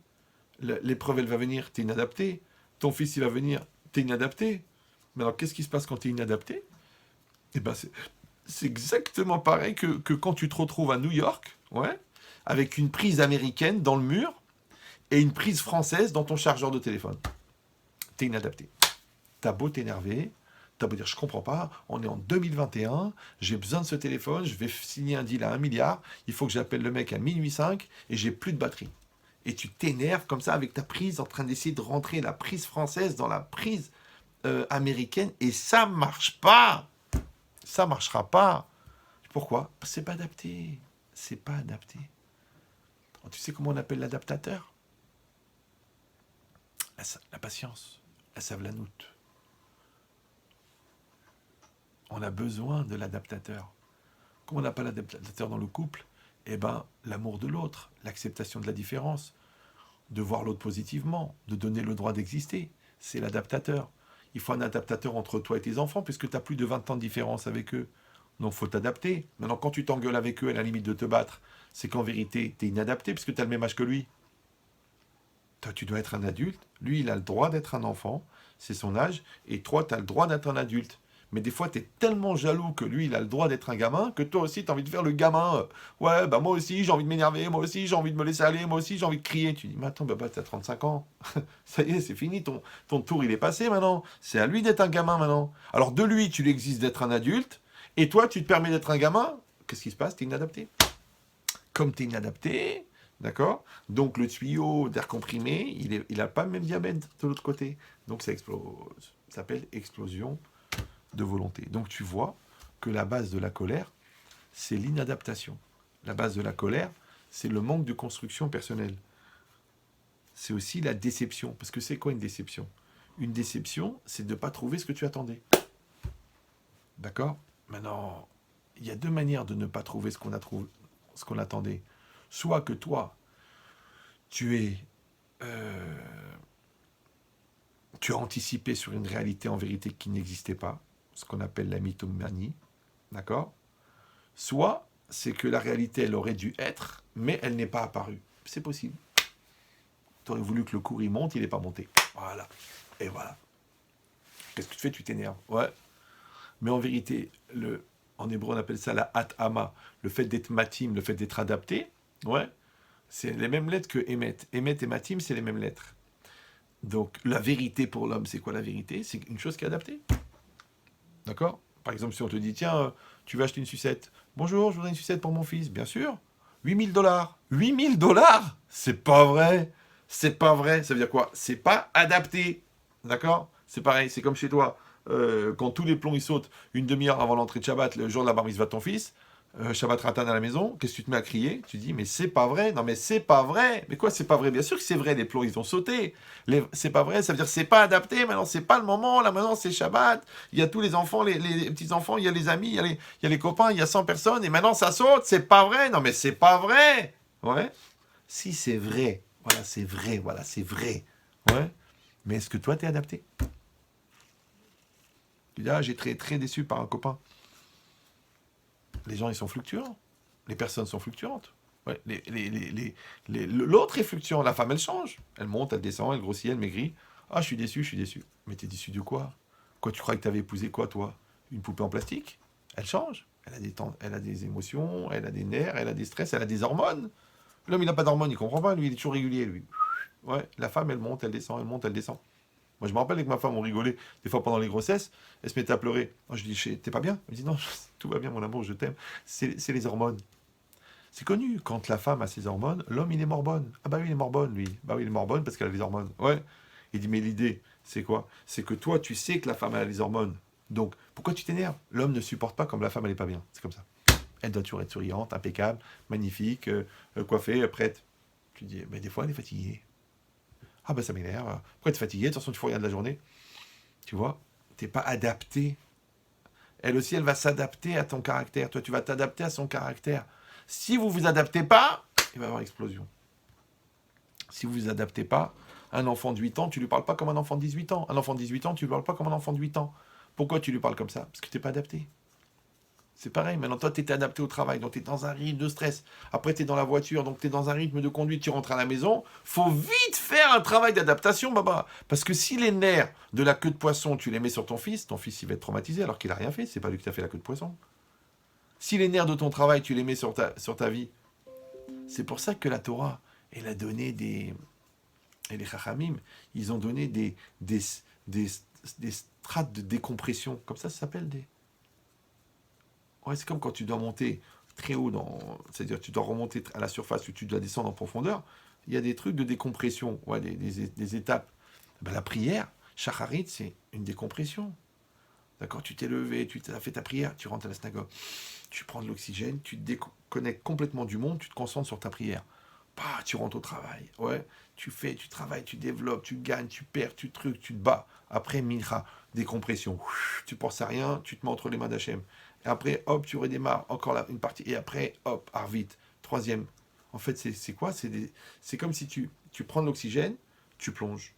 L'épreuve, elle va venir, tu es inadapté. Ton fils, il va venir, tu es inadapté. Mais alors, qu'est-ce qui se passe quand tu es inadapté? Eh ben, c'est exactement pareil que quand tu te retrouves à New York, ouais, avec une prise américaine dans le mur et une prise française dans ton chargeur de téléphone. T'es inadapté. T'as beau t'énerver, t'as beau dire je comprends pas, on est en 2021, j'ai besoin de ce téléphone, je vais signer un deal à 1 milliard, il faut que j'appelle le mec à minuit 5 et j'ai plus de batterie. Et tu t'énerves comme ça avec ta prise en train d'essayer de rentrer la prise française dans la prise américaine et ça marche pas. Ça marchera pas. Pourquoi? Parce que c'est pas adapté. C'est pas adapté. Alors, tu sais comment on appelle l'adaptateur? La patience, la savlanoute. On a besoin de l'adaptateur. Comme on n'a pas l'adaptateur dans le couple, eh ben, l'amour de l'autre, l'acceptation de la différence, de voir l'autre positivement, de donner le droit d'exister, c'est l'adaptateur. Il faut un adaptateur entre toi et tes enfants, puisque tu as plus de 20 ans de différence avec eux. Donc, il faut t'adapter. Maintenant, quand tu t'engueules avec eux, à la limite de te battre, c'est qu'en vérité, tu es inadapté, puisque tu as le même âge que lui. Toi, tu dois être un adulte. Lui, il a le droit d'être un enfant. C'est son âge. Et toi, tu as le droit d'être un adulte. Mais des fois, tu es tellement jaloux que lui, il a le droit d'être un gamin, que toi aussi, tu as envie de faire le gamin. Ouais, bah moi aussi, j'ai envie de m'énerver. Moi aussi, j'ai envie de me laisser aller. Moi aussi, j'ai envie de crier. Tu dis, mais attends, bah, tu as 35 ans. Ça y est, c'est fini. Ton tour, il est passé maintenant. C'est à lui d'être un gamin maintenant. Alors, de lui, tu l'exiges d'être un adulte. Et toi, tu te permets d'être un gamin. Qu'est-ce qui se passe? Tu es inadapté. Comme tu es inadapté, d'accord? Donc le tuyau d'air comprimé, il n'a pas le même diamètre de l'autre côté. Donc ça explose. Ça s'appelle explosion de volonté. Donc tu vois que la base de la colère, c'est l'inadaptation. La base de la colère, c'est le manque de construction personnelle. C'est aussi la déception. Parce que c'est quoi une déception? Une déception, c'est de ne pas trouver ce que tu attendais. D'accord? Maintenant, il y a deux manières de ne pas trouver ce qu'on attendait. Soit que toi, tu as anticipé sur une réalité en vérité qui n'existait pas, ce qu'on appelle la mythomanie, d'accord? Soit c'est que la réalité, elle aurait dû être, mais elle n'est pas apparue. C'est possible. Tu aurais voulu que le cours, il monte, il n'est pas monté. Voilà. Et voilà. Qu'est-ce que tu fais? Tu t'énerves. Ouais. Mais en vérité, en hébreu, on appelle ça la hat-hama, le fait d'être matim, le fait d'être adapté, ouais, c'est les mêmes lettres que Emet. Emet et matim, c'est les mêmes lettres. Donc, la vérité pour l'homme, c'est quoi la vérité? C'est une chose qui est adaptée. D'accord? Par exemple, si on te dit, tiens, tu vas acheter une sucette. Bonjour, je voudrais une sucette pour mon fils. Bien sûr. $8 000. $8 000? C'est pas vrai. C'est pas vrai. Ça veut dire quoi? C'est pas adapté. D'accord? C'est pareil, c'est comme chez toi. Quand tous les plombs ils sautent une demi-heure avant l'entrée de Shabbat, le jour de la bar mitzvah de ton fils, Shabbat Ratan à la maison, qu'est-ce que tu te mets à crier? Tu dis, mais c'est pas vrai, non mais c'est pas vrai. Mais quoi, c'est pas vrai? Bien sûr que c'est vrai, les plombs ils ont sauté. C'est pas vrai, ça veut dire c'est pas adapté, maintenant c'est pas le moment, là maintenant c'est Shabbat, il y a tous les enfants, les petits-enfants, il y a les amis, il y a les copains, il y a 100 personnes, et maintenant ça saute, c'est pas vrai, non mais c'est pas vrai. Ouais. Si c'est vrai, voilà, c'est vrai, voilà, c'est vrai. Ouais. Mais est-ce que toi t'es adapté? Tu dis, ah, j'ai très déçu par un copain. Les gens, ils sont fluctuants. Les personnes sont fluctuantes. Ouais, l'autre est fluctuant. La femme, elle change. Elle monte, elle descend, elle grossit, elle maigrit. Ah, je suis déçu, je suis déçu. Mais t'es déçu de quoi? Quoi, tu crois que t'avais épousé quoi, toi? Une poupée en plastique? Elle change. Elle a des émotions, elle a des nerfs, elle a des stress, elle a des hormones. L'homme, il n'a pas d'hormones, il comprend pas. Lui, il est toujours régulier, lui. Ouais, la femme, elle monte, elle descend, elle monte, elle descend. Moi, je me rappelle avec ma femme, on rigolait. Des fois, pendant les grossesses, elle se mettait à pleurer. Moi, je dis, t'es pas bien? Elle me dit, non, tout va bien, mon amour, je t'aime. C'est les hormones. C'est connu. Quand la femme a ses hormones, l'homme, il est morbonne. Ah bah oui, il est morbonne, lui. Bah oui, il est morbonne parce qu'elle a les hormones. Ouais. Il dit, mais l'idée, c'est quoi? C'est que toi, tu sais que la femme a les hormones. Donc, pourquoi tu t'énerves? L'homme ne supporte pas comme la femme, elle est pas bien. C'est comme ça. Elle doit toujours être souriante, impeccable, magnifique, coiffée, prête. Tu dis, mais des fois, elle est fatiguée. Ah bah ça m'énerve. Pourquoi tu es fatigué? De toute façon, tu fais rien de la journée. Tu vois? T'es pas adapté. Elle aussi, elle va s'adapter à ton caractère. Toi, tu vas t'adapter à son caractère. Si vous ne vous adaptez pas, il va y avoir explosion. Si vous ne vous adaptez pas, un enfant de 8 ans, tu ne lui parles pas comme un enfant de 18 ans. Un enfant de 18 ans, tu ne lui parles pas comme un enfant de 8 ans. Pourquoi tu lui parles comme ça? Parce que tu n'es pas adapté. C'est pareil, maintenant toi tu es adapté au travail, donc tu es dans un rythme de stress. Après tu es dans la voiture, donc tu es dans un rythme de conduite, tu rentres à la maison. Faut vite faire un travail d'adaptation, baba. Parce que si les nerfs de la queue de poisson, tu les mets sur ton fils il va être traumatisé alors qu'il n'a rien fait, c'est pas lui qui t'a fait la queue de poisson. Si les nerfs de ton travail, tu les mets sur ta vie, c'est pour ça que la Torah, elle a donné des... Et les Chachamim, ils ont donné des strates de décompression. Comme ça s'appelle des... Ouais, c'est comme quand tu dois monter très haut, c'est-à-dire tu dois remonter à la surface ou tu dois descendre en profondeur. Il y a des trucs de décompression, ouais, des étapes. Ben, la prière, Shacharit, c'est une décompression. D'accord? Tu t'es levé, tu as fait ta prière, tu rentres à la synagogue, tu prends de l'oxygène, tu te déconnectes complètement du monde, tu te concentres sur ta prière. Bah, tu rentres au travail, ouais, tu travailles, tu développes, tu gagnes, tu perds, tu trucs, tu te bats. Après, mincha, décompression. Tu penses à rien, tu te mets entre les mains d'Hachem. Et après, hop, tu redémarres encore une partie. Et après, hop, Arvit, troisième. En fait, c'est quoi? C'est comme si tu prends de l'oxygène, tu plonges.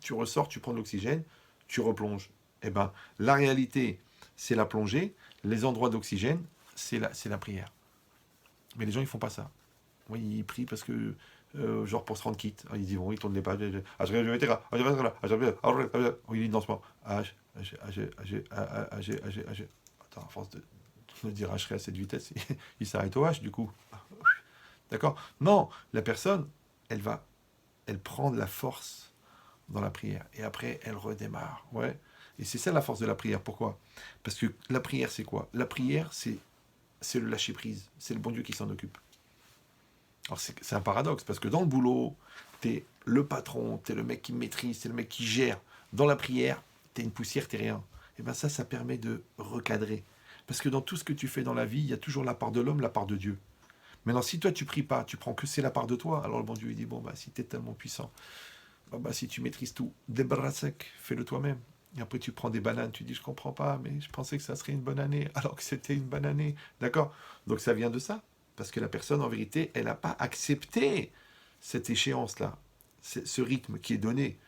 Tu ressors, tu prends de l'oxygène, tu replonges. Eh bien, la réalité, c'est la plongée. Les endroits d'oxygène, c'est la prière. Mais les gens, ils font pas ça. Oui, ils prient parce que, genre pour se rendre quitte. Ils y vont, ils tournent les pages. Oui, ils dansent pas. Attends, à force de dire H à cette vitesse, il s'arrête au H du coup. D'accord? Non, la personne, elle prend de la force dans la prière. Et après, elle redémarre. Ouais. Et c'est ça la force de la prière. Pourquoi? Parce que la prière, c'est quoi? La prière, c'est le lâcher-prise. C'est le bon Dieu qui s'en occupe. Alors c'est un paradoxe, parce que dans le boulot, t'es le patron, t'es le mec qui maîtrise, t'es le mec qui gère. Dans la prière, t'es une poussière, t'es rien. Et bien ça permet de recadrer. Parce que dans tout ce que tu fais dans la vie, il y a toujours la part de l'homme, la part de Dieu. Maintenant, si toi tu pries pas, tu prends que c'est la part de toi, alors le bon Dieu il dit, bon bah si t'es tellement puissant, si tu maîtrises tout, débarrasse-sec, fais-le toi-même. Et après tu prends des bananes, tu dis je comprends pas, mais je pensais que ça serait une bonne année, alors que c'était une bonne année. D'accord? Donc ça vient de ça. Parce que la personne, en vérité, elle n'a pas accepté cette échéance-là, ce rythme qui est donné.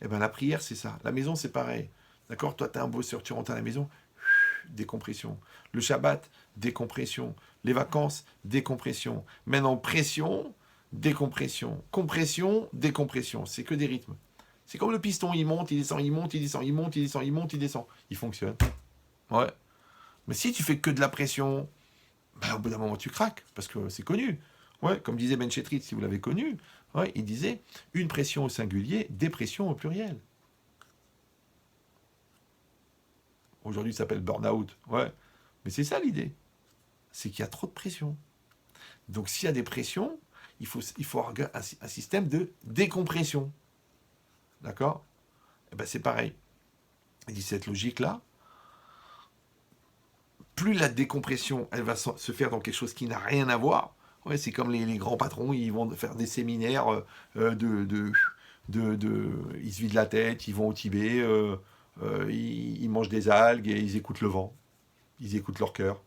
Eh bien, la prière, c'est ça. La maison, c'est pareil. D'accord? Toi, tu es un bosseur, tu rentres à la maison, décompression. Le Shabbat, décompression. Les vacances, décompression. Maintenant, pression, décompression. Compression, décompression. C'est que des rythmes. C'est comme le piston, il monte, il descend, il monte, il descend, il monte, il descend, il monte, il descend. Il fonctionne. Ouais. Mais si tu fais que de la pression, au bout d'un moment, tu craques, parce que c'est connu. Ouais, comme disait Ben Chetrit, si vous l'avez connu, ouais, il disait une pression au singulier, dépression au pluriel. Aujourd'hui, ça s'appelle burn-out. Ouais. Mais c'est ça l'idée. C'est qu'il y a trop de pression. Donc, s'il y a des pressions, il faut avoir un système de décompression. D'accord? Eh ben, c'est pareil. Il dit cette logique-là, plus la décompression, elle va se faire dans quelque chose qui n'a rien à voir. Ouais, c'est comme les grands patrons, ils vont faire des séminaires ils se vident la tête, ils vont au Tibet, ils mangent des algues et ils écoutent le vent, ils écoutent leur cœur.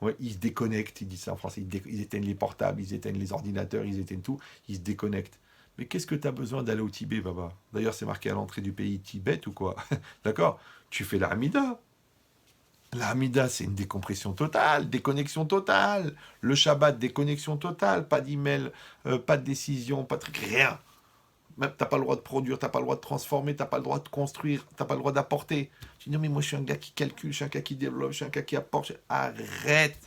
Ouais, ils se déconnectent, ils disent ça en français, ils éteignent les portables, ils éteignent les ordinateurs, ils éteignent tout, ils se déconnectent. Mais qu'est-ce que tu as besoin d'aller au Tibet, Baba? D'ailleurs, c'est marqué à l'entrée du pays Tibet ou quoi? D'accord? Tu fais la Hamida. La Hamida, c'est une décompression totale, déconnexion totale. Le Shabbat, déconnexion totale. Pas d'email, pas de décision, pas de rien. Même, t'as pas le droit de produire, t'as pas le droit de transformer, t'as pas le droit de construire, t'as pas le droit d'apporter. Tu dis non mais moi je suis un gars qui calcule, je suis un gars qui développe, je suis un gars qui apporte. Arrête,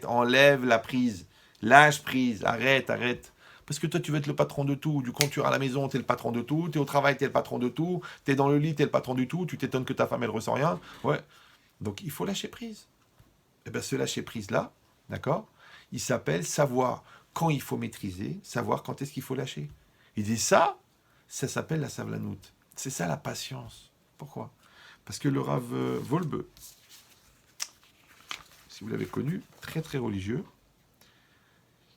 enlève la prise, lâche prise, arrête. Parce que toi tu veux être le patron de tout, du coup tu es à la maison, t'es le patron de tout, t'es au travail, t'es le patron de tout, t'es dans le lit, t'es le patron du tout, tu t'étonnes que ta femme elle ressent rien. Ouais. Donc il faut lâcher prise. Et bien ce lâcher prise là, d'accord, il s'appelle savoir quand il faut maîtriser, savoir quand est-ce qu'il faut lâcher. Il dit ça s'appelle la savlanout. C'est ça la patience. Pourquoi? Parce que le Rav Wolbe, si vous l'avez connu, très très religieux,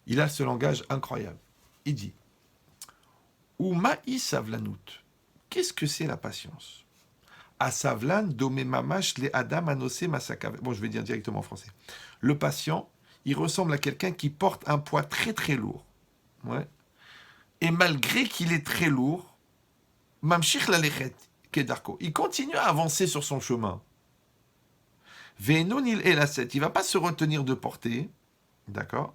il a ce langage incroyable. Il dit Oumaï savlanout. Qu'est-ce que c'est la patience? Asavlan dome mamash le adam anose masakave. Bon, je vais dire directement en français. Le patient, il ressemble à quelqu'un qui porte un poids très très lourd. Ouais. Et malgré qu'il est très lourd, mamshich la lechet kedarko, il continue à avancer sur son chemin. Ve'enon il elaset, il va pas se retenir de porter, d'accord.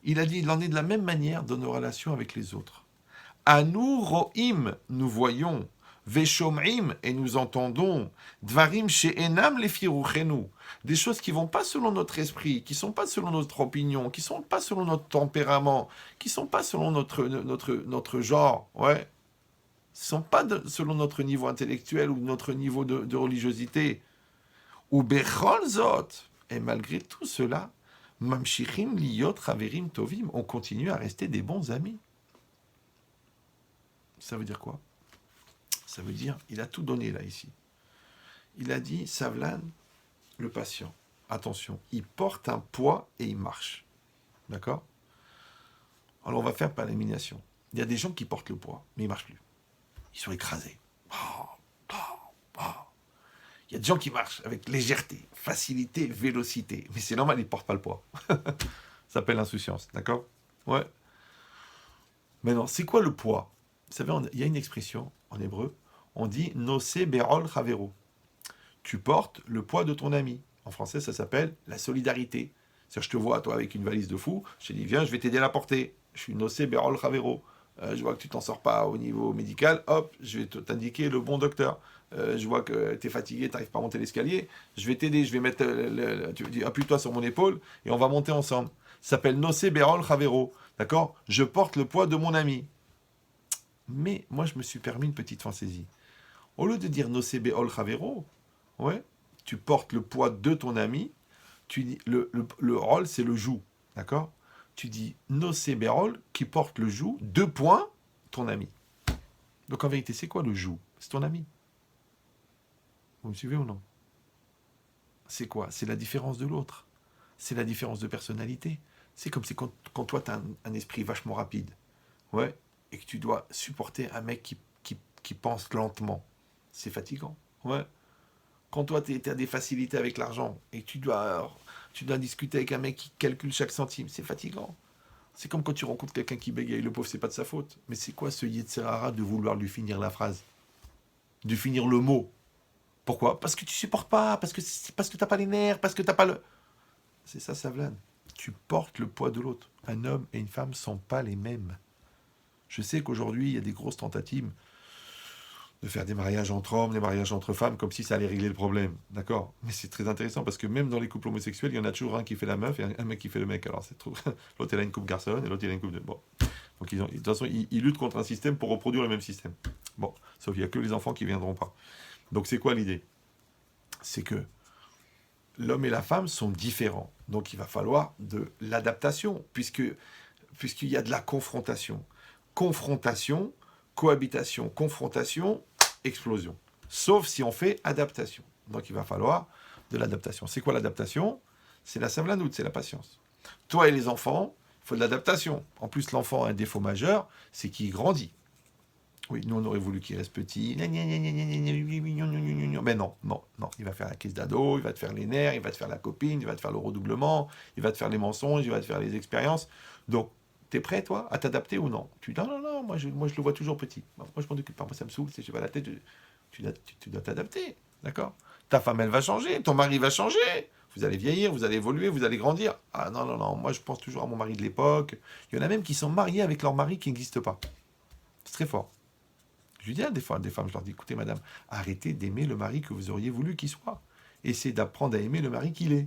Il a dit, il en est de la même manière dans nos relations avec les autres. Anu ro'im, nous voyons, Veshomrim, et nous entendons, Dvarim she'enam lefiruchenu, des choses qui vont pas selon notre esprit, qui sont pas selon notre opinion, qui sont pas selon notre tempérament, qui sont pas selon notre genre, ouais, sont pas selon notre niveau intellectuel ou notre niveau de religiosité. Ou bechol zot, et malgré tout cela, mamshichim liyot chaverim tovim, on continue à rester des bons amis. Ça veut dire quoi? Ça veut dire, il a tout donné là, ici. Il a dit, Savlan, le patient, attention, il porte un poids et il marche. D'accord? Alors on va faire par élimination. Il y a des gens qui portent le poids, mais ils ne marchent plus. Ils sont écrasés. Il y a des gens qui marchent avec légèreté, facilité, vélocité. Mais c'est normal, ils ne portent pas le poids. Ça s'appelle l'insouciance, d'accord? Ouais. Maintenant, c'est quoi le poids? Vous savez, il y a une expression en hébreu, on dit « nose berol chavero ». Tu portes le poids de ton ami. En français, ça s'appelle la solidarité. C'est-à-dire, je te vois, toi, avec une valise de fou, je te dis « viens, je vais t'aider à la porter ». Je suis nose berol chavero. Je vois que tu t'en sors pas au niveau médical, hop, je vais t'indiquer le bon docteur. Je vois que tu es fatigué, tu n'arrives pas à monter l'escalier, je vais t'aider, je vais mettre, tu dis, appuie-toi sur mon épaule, et on va monter ensemble. Ça s'appelle nose berol chavero. D'accord? Je porte le poids de mon ami. Mais moi, je me suis permis une petite fantaisie. Au lieu de dire nocebe ol chavero, ouais, tu portes le poids de ton ami, tu dis, le rôle, c'est le joug, d'accord? Tu dis nocebe rôle qui porte le joug, 2 points, ton ami. Donc en vérité, c'est quoi le joug? C'est ton ami. Vous me suivez ou non? C'est quoi? C'est la différence de l'autre. C'est la différence de personnalité. C'est comme si quand toi, tu as un esprit vachement rapide, ouais, et que tu dois supporter un mec qui pense lentement. C'est fatigant. Ouais. Quand toi, tu as des facilités avec l'argent et que tu dois discuter avec un mec qui calcule chaque centime, c'est fatigant. C'est comme quand tu rencontres quelqu'un qui bégaye. Le pauvre, c'est pas de sa faute. Mais c'est quoi ce Yetzirara de vouloir lui finir la phrase? De finir le mot? Pourquoi? Parce que tu supportes pas, parce que t'as pas les nerfs, parce que t'as pas le... C'est ça, Savlan. Tu portes le poids de l'autre. Un homme et une femme sont pas les mêmes. Je sais qu'aujourd'hui, il y a des grosses tentatives de faire des mariages entre hommes, des mariages entre femmes, comme si ça allait régler le problème. D'accord? Mais c'est très intéressant, parce que même dans les couples homosexuels, il y en a toujours un qui fait la meuf et un mec qui fait le mec. Alors c'est trop... L'autre, il a une couple garçonne et l'autre, il a une couple de... Bon. Donc, de toute façon, ils luttent contre un système pour reproduire le même système. Bon, sauf qu'il n'y a que les enfants qui ne viendront pas. Donc, c'est quoi l'idée? C'est que l'homme et la femme sont différents. Donc, il va falloir de l'adaptation, puisqu'il y a de la confrontation. Confrontation, cohabitation, confrontation, explosion. Sauf si on fait adaptation. Donc, il va falloir de l'adaptation. C'est quoi l'adaptation? C'est la savlanoute, c'est la patience. Toi et les enfants, il faut de l'adaptation. En plus, l'enfant a un défaut majeur, c'est qu'il grandit. Oui, nous, on aurait voulu qu'il reste petit. Mais non, non, non. Il va faire la caisse d'ado, il va te faire les nerfs, il va te faire la copine, il va te faire le redoublement, il va te faire les mensonges, il va te faire les expériences. Donc, t'es prêt, toi, à t'adapter ou non? Tu dis, non, non, non, moi je le vois toujours petit. Moi, je m'en occupe pas. Moi, ça me saoule, je pas la tête. Tu dois t'adapter, d'accord? Ta femme, elle va changer, ton mari va changer. Vous allez vieillir, vous allez évoluer, vous allez grandir. Ah non, non, non, moi, je pense toujours à mon mari de l'époque. Il y en a même qui sont mariés avec leur mari qui n'existe pas. C'est très fort. Je lui dis à des femmes, je leur dis, écoutez madame, arrêtez d'aimer le mari que vous auriez voulu qu'il soit. Essayez d'apprendre à aimer le mari qu'il est.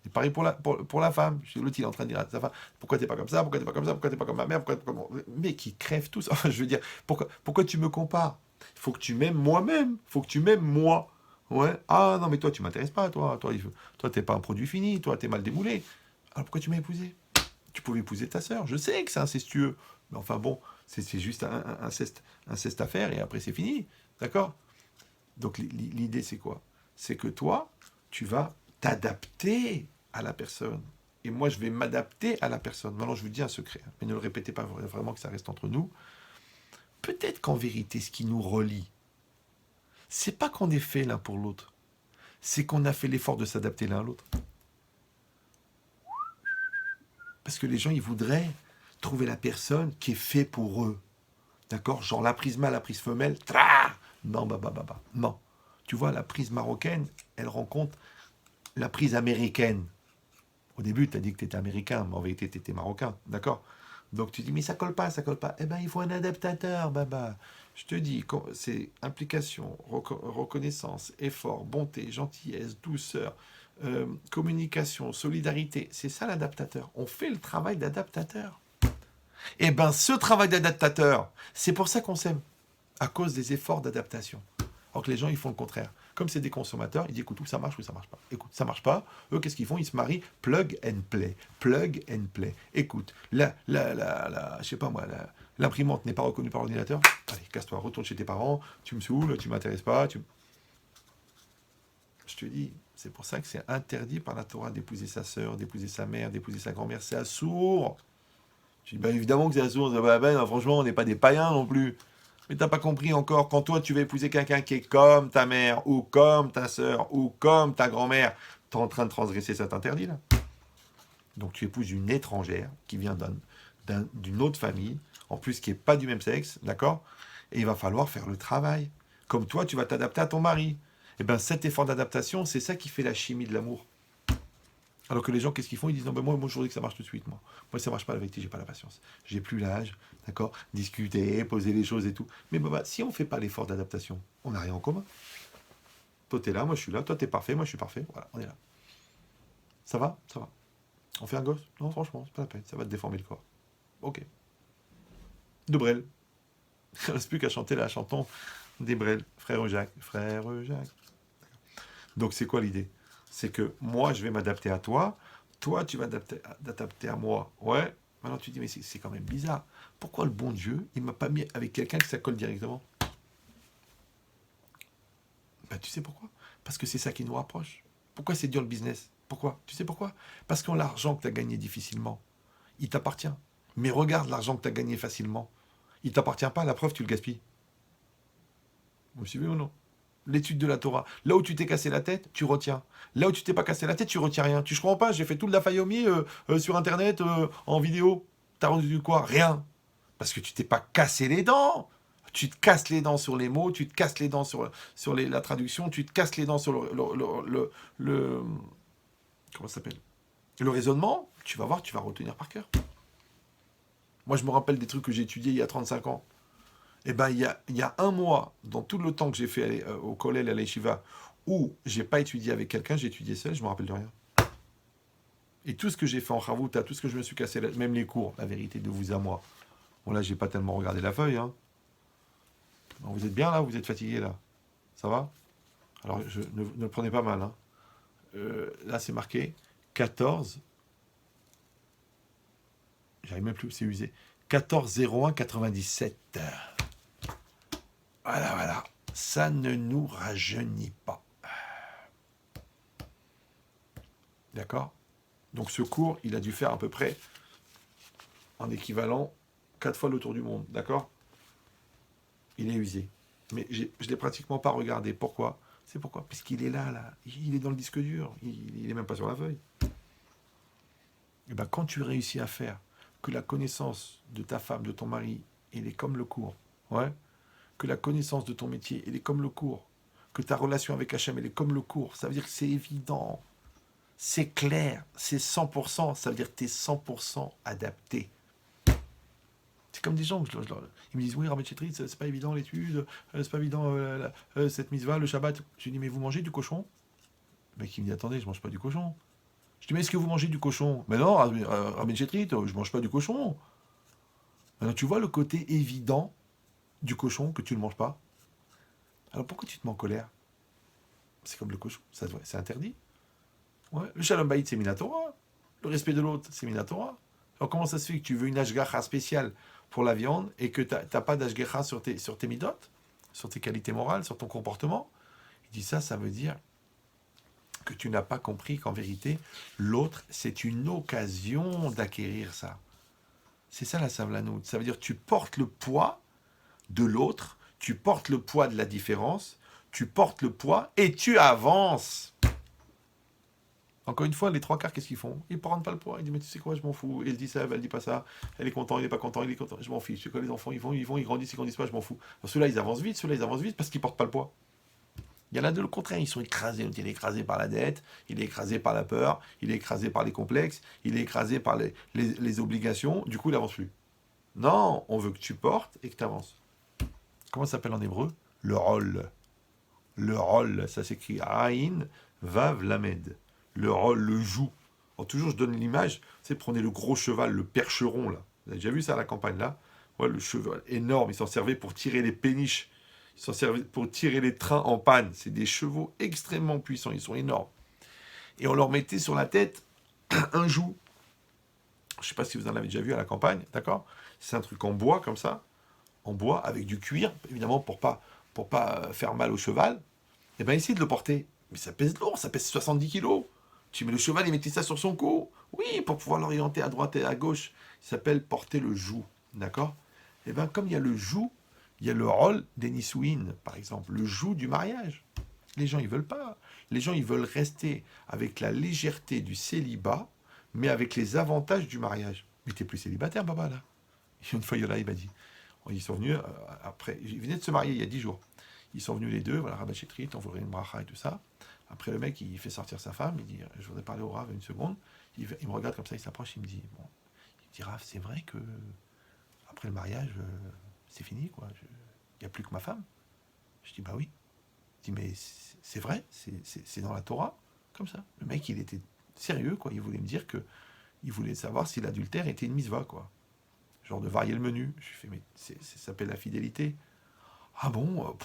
C'est pareil pour la femme. L'autre, il est en train de dire à sa femme, pourquoi t'es pas comme ça, pourquoi t'es pas comme ça, pourquoi t'es pas comme ma mère, pourquoi t'es pas comme... Mais qui crèvent tous. Enfin, je veux dire, pourquoi tu me compares? Il faut que tu m'aimes moi-même. Il faut que tu m'aimes moi. Ouais. Ah non, mais toi, tu m'intéresses pas, toi, t'es pas un produit fini, toi, t'es mal démoulé. Alors pourquoi tu m'as épousé? Tu pouvais épouser ta sœur. Je sais que c'est incestueux. Mais enfin bon, c'est juste un inceste à faire et après c'est fini. D'accord? Donc l'idée c'est quoi? C'est que toi, tu vas t'adapter à la personne. Et moi, je vais m'adapter à la personne. Maintenant, je vous dis un secret, hein, mais ne le répétez pas vraiment que ça reste entre nous. Peut-être qu'en vérité, ce qui nous relie, C'est pas qu'on est fait l'un pour l'autre. C'est qu'on a fait l'effort de s'adapter l'un à l'autre. Parce que les gens, ils voudraient trouver la personne qui est fait pour eux. D'accord? Genre la prise mâle, la prise femelle. Non, non. Tu vois, la prise marocaine, elle rencontre la prise américaine. Au début, tu as dit que tu étais américain, mais en vérité, tu étais marocain. D'accord? Donc tu dis, mais ça colle pas, ça colle pas. Eh bien, il faut un adaptateur, baba. Je te dis, c'est implication, reconnaissance, effort, bonté, gentillesse, douceur, communication, solidarité. C'est ça l'adaptateur. On fait le travail d'adaptateur. Eh bien, ce travail d'adaptateur, c'est pour ça qu'on s'aime. À cause des efforts d'adaptation. Alors que les gens, ils font le contraire. Comme c'est des consommateurs, ils disent, écoute, ça marche ou ça marche pas. Écoute, ça marche pas. Eux, qu'est-ce qu'ils font? Ils se marient, plug and play. Plug and play. Écoute, je sais pas moi, l'imprimante n'est pas reconnue par l'ordinateur. Allez, casse-toi, retourne chez tes parents. Tu me saoules, tu m'intéresses pas. Je te dis, c'est pour ça que c'est interdit par la Torah d'épouser sa sœur, d'épouser sa mère, d'épouser sa grand-mère. C'est assourd. Je dis, ben évidemment que c'est assourd. Ben, franchement, on n'est pas des païens non plus. Mais t'as pas compris encore, quand toi tu vas épouser quelqu'un qui est comme ta mère, ou comme ta sœur, ou comme ta grand-mère, t'es en train de transgresser cet interdit là. Donc tu épouses une étrangère qui vient d'une autre famille, en plus qui n'est pas du même sexe, d'accord? Et il va falloir faire le travail. Comme toi, tu vas t'adapter à ton mari. Et bien cet effort d'adaptation, c'est ça qui fait la chimie de l'amour. Alors que les gens, qu'est-ce qu'ils font? Ils disent, non, ben moi, je voudrais que ça marche tout de suite, moi. Moi, ça marche pas, la vérité, j'ai pas la patience. J'ai plus l'âge, d'accord? Discuter, poser les choses et tout. Mais si on fait pas l'effort d'adaptation, on n'a rien en commun. Toi, t'es là, moi, je suis là. Toi, t'es parfait, moi, je suis parfait. Voilà, on est là. Ça va? Ça va. On fait un gosse? Non, franchement, c'est pas la peine. Ça va te déformer le corps. Ok. De Brel. Il ne reste plus qu'à chanter la chanson des Brel. Frère Jacques. Frère Jacques. Donc, c'est quoi l'idée? C'est que moi, je vais m'adapter à toi. Toi, tu vas t'adapter à moi. Ouais. Maintenant, tu dis, mais c'est quand même bizarre. Pourquoi le bon Dieu, il ne m'a pas mis avec quelqu'un qui ça colle directement? Ben, tu sais pourquoi? Parce que c'est ça qui nous rapproche. Pourquoi c'est dur le business? Pourquoi? Tu sais pourquoi? Parce que l'argent que tu as gagné difficilement, il t'appartient. Mais regarde l'argent que tu as gagné facilement. Il ne t'appartient pas, la preuve, tu le gaspilles. Vous suivez ou non? L'étude de la Torah. Là où tu t'es cassé la tête, tu retiens. Là où tu t'es pas cassé la tête, tu retiens rien. Tu comprends pas? J'ai fait tout le Dafayomi sur Internet, en vidéo. T'as rendu quoi? Rien. Parce que tu t'es pas cassé les dents. Tu te casses les dents sur les mots, tu te casses les dents sur la traduction, tu te casses les dents sur comment ça s'appelle? Le raisonnement. Tu vas voir, tu vas retenir par cœur. Moi, je me rappelle des trucs que j'ai étudiés il y a 35 ans. Eh bien, il y a un mois, dans tout le temps que j'ai fait au collège, à l'Eshiva, où j'ai pas étudié avec quelqu'un, j'ai étudié seul, je me rappelle de rien. Et tout ce que j'ai fait en Chavouta, tout ce que je me suis cassé, même les cours, la vérité de vous à moi. Bon, là, j'ai pas tellement regardé la feuille. Hein. Bon, vous êtes bien là, vous êtes fatigué là? Ça va? Alors, ne le prenez pas mal. Hein. Là, c'est marqué 14. J'arrive même plus, c'est usé. 14-01-97. Voilà. Ça ne nous rajeunit pas. D'accord? Donc ce cours, il a dû faire à peu près en équivalent 4 fois le tour du monde. D'accord? Il est usé. Mais je ne l'ai pratiquement pas regardé. Pourquoi? C'est pourquoi? Puisqu'il est là. Il est dans le disque dur. Il n'est même pas sur la feuille. Et bien quand tu réussis à faire que la connaissance de ta femme, de ton mari, elle est comme le cours. Ouais? Que la connaissance de ton métier, elle est comme le cours. Que ta relation avec Hachem, elle est comme le cours. Ça veut dire que c'est évident. C'est clair. C'est 100%. Ça veut dire que tu es 100% adapté. C'est comme des gens, ils me disent, oui, Rabbi Chetrit, c'est pas évident l'étude, c'est pas évident cette mitzvah, le Shabbat. Je dis, mais vous mangez du cochon? Le mec, il me dit, attendez, je mange pas du cochon. Je dis, mais est-ce que vous mangez du cochon? Mais non, Rabbi Chetrit, je mange pas du cochon. Alors, tu vois le côté évident du cochon que tu ne manges pas? Alors, pourquoi tu te mets en colère? C'est comme le cochon, c'est interdit. Ouais. Le Shalom Bayit, c'est Minatora. Le respect de l'autre, c'est Minatora. Alors, comment ça se fait que tu veux une ashgacha spéciale pour la viande et que tu n'as pas d'ashgacha sur tes midot, sur tes qualités morales, sur ton comportement? Il dit ça veut dire que tu n'as pas compris qu'en vérité, l'autre, c'est une occasion d'acquérir ça. C'est ça la savlanout. Ça veut dire que tu portes le poids de l'autre, tu portes le poids de la différence, tu portes le poids et tu avances. Encore une fois, les trois quarts, qu'est-ce qu'ils font? Ils ne prennent pas le poids. Ils disent, mais tu sais quoi, je m'en fous. Elle dit ça, elle dit pas ça. Elle est content, il n'est pas content, il est content. Je m'en fiche. C'est quoi les enfants, ils grandissent, ils grandissent pas, je m'en fous. Alors, ceux-là, ils avancent vite parce qu'ils portent pas le poids. Il y en a de le contraire, ils sont écrasés. Il est écrasé par la dette, il est écrasé par la peur, il est écrasé par les complexes, il est écrasé par les obligations. Du coup, il n'avance plus. Non, on veut que tu portes et que tu avances. Comment ça s'appelle en hébreu? Le rôle. Le rôle, ça s'écrit Aïn, Vav, Lamed. Le rôle, le joug. Alors, toujours, je donne l'image, c'est prenez le gros cheval, le percheron, là. Vous avez déjà vu ça à la campagne, là? Ouais, le cheval énorme, ils s'en servaient pour tirer les péniches. Ils s'en servaient pour tirer les trains en panne. C'est des chevaux extrêmement puissants, ils sont énormes. Et on leur mettait sur la tête un joug. Je ne sais pas si vous en avez déjà vu à la campagne, d'accord? C'est un truc en bois, comme ça. En bois, avec du cuir, évidemment, pour pas faire mal au cheval. Et bien, essayez de le porter. Mais ça pèse lourd, ça pèse 70 kilos. Tu mets le cheval, il mettait ça sur son cou. Oui, pour pouvoir l'orienter à droite et à gauche. Il s'appelle porter le joug. D'accord? Et bien, comme il y a le joug, il y a le rôle des nisouines, par exemple. Le joug du mariage. Les gens, ils veulent pas. Les gens, ils veulent rester avec la légèreté du célibat, mais avec les avantages du mariage. Mais t'es plus célibataire, Baba, là. Une fois, il m'a dit. Ils sont venus après. Ils venaient de se marier il y a 10 jours. Ils sont venus les deux, voilà, Rabbi Chetrit, on voudrait une bracha et tout ça. Après, le mec, il fait sortir sa femme, il dit, je voudrais parler au Rav une seconde. Il me regarde comme ça, il s'approche, il me dit, bon, il me dit, Rav, c'est vrai que après le mariage, c'est fini, quoi. Il n'y a plus que ma femme. Je dis, bah oui. Il dit, mais c'est vrai, c'est dans la Torah, comme ça. Le mec, il était sérieux, quoi. Il voulait me dire que, il voulait savoir si l'adultère était une mitzvah, quoi. Genre de varier le menu. Je lui fais, mais ça s'appelle la fidélité. Ah bon,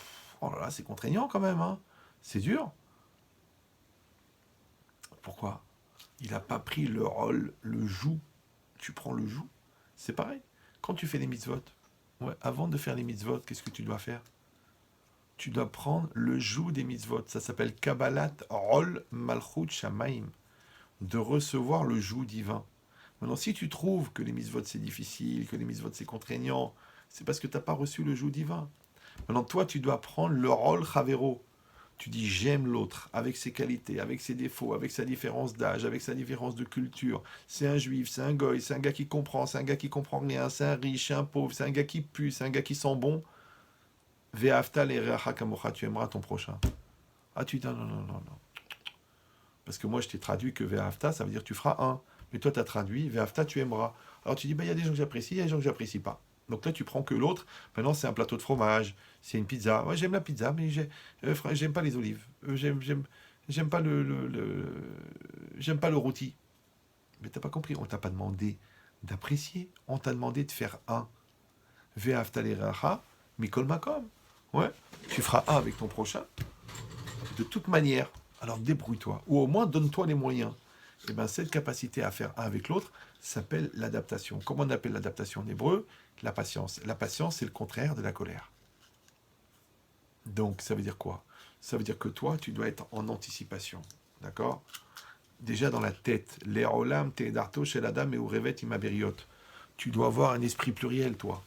oh là là, c'est contraignant quand même, hein. C'est dur. Pourquoi? Il n'a pas pris le rôle, le joug. Tu prends le joug. C'est pareil. Quand tu fais les mitzvot, ouais, avant de faire les mitzvot, qu'est-ce que tu dois faire? Tu dois prendre le joug des mitzvot. Ça s'appelle Kabbalat Rol Malchut Shamaim. De recevoir le joug divin. Maintenant, si tu trouves que les mitzvot c'est difficile, que les mitzvot c'est contraignant, c'est parce que tu n'as pas reçu le joug divin. Maintenant, toi, tu dois prendre le rôle Chavero. Tu dis j'aime l'autre, avec ses qualités, avec ses défauts, avec sa différence d'âge, avec sa différence de culture. C'est un juif, c'est un goy, c'est un gars qui comprend, c'est un gars qui comprend rien, c'est un riche, c'est un pauvre, c'est un gars qui pue, c'est un gars qui sent bon. Ve'afta l'ereacha kamocha, tu aimeras ton prochain. Ah, tu dis non, non, non, non, non. Parce que moi, je t'ai traduit que ve'afta, ça veut dire tu feras un. Mais toi, tu as traduit ve'afta, tu aimeras. Alors tu dis, bah, il y a des gens que j'apprécie, il y a des gens que j'apprécie pas. Donc là, tu prends que l'autre. Maintenant, c'est un plateau de fromage, c'est une pizza. Moi, j'aime la pizza, mais j'aime pas les olives. J'aime pas j'aime pas le rôti. Mais t'as pas compris. On t'a pas demandé d'apprécier. On t'a demandé de faire un. Ve'afta l'ereacha, mikol makom. Ouais. Tu feras un avec ton prochain. De toute manière. Alors débrouille-toi. Ou au moins donne-toi les moyens. Et bien, cette capacité à faire un avec l'autre s'appelle l'adaptation. Comment on appelle l'adaptation en hébreu? La patience. La patience, c'est le contraire de la colère. Donc, ça veut dire quoi? Ça veut dire que toi, tu dois être en anticipation. D'accord? Déjà dans la tête. L'erolam te'edarto shel adam eurevet imaberiot. Tu dois avoir un esprit pluriel, toi.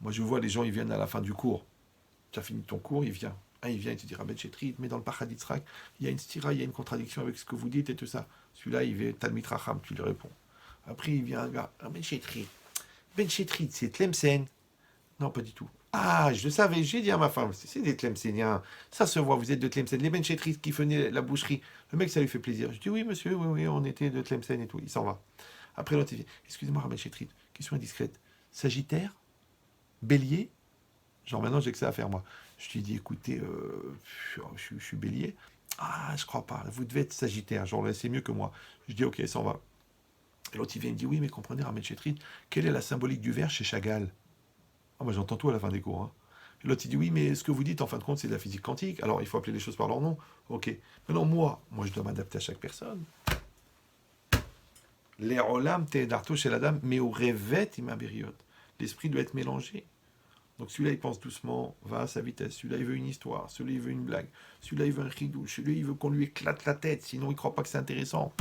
Moi, je vois les gens, ils viennent à la fin du cours. Tu as fini ton cours, il vient. Il vient, il te dit, Rabbi Chetrit, mais dans le Pachad Yitzhak, il y a une stira, il y a une contradiction avec ce que vous dites et tout ça. Celui-là, il vient, Talmid Racham, tu lui réponds. Après, il vient un gars, Ben Chetrit. Ben Chetrit, c'est Tlemcen. Non, pas du tout. Ah, je le savais, j'ai dit à ma femme, c'est des Tlemceniens. Ça se voit, vous êtes de Tlemcen. Les Ben Chetrit qui venaient la boucherie. Le mec, ça lui fait plaisir. Je dis, oui, monsieur, oui, on était de Tlemcen et tout. Il s'en va. Après, l'autre, il dit, excusez-moi, Rabbi Chetrit, question indiscrète. Sagittaire? Bélier? Genre maintenant j'ai que ça à faire moi. Je lui dis écoutez, je suis bélier. Ah je crois pas, vous devez être sagittaire, genre là c'est mieux que moi. Je dis ok, ça en va. Et l'autre il vient, il me dit oui mais comprenez Ahmed Chetrit, quelle est la symbolique du verre chez Chagall? Ah moi j'entends tout à la fin des cours. Hein. Et l'autre il dit oui mais ce que vous dites en fin de compte c'est de la physique quantique, alors il faut appeler les choses par leur nom. Ok. Maintenant moi je dois m'adapter à chaque personne. Les rolam te darto chez la dame, mais au rêvet imabériot. L'esprit doit être mélangé. Donc celui-là, il pense doucement, va à sa vitesse. Celui-là, il veut une histoire. Celui-là, il veut une blague. Celui-là, il veut un chidouche. Celui-là, il veut qu'on lui éclate la tête, sinon il ne croit pas que c'est intéressant.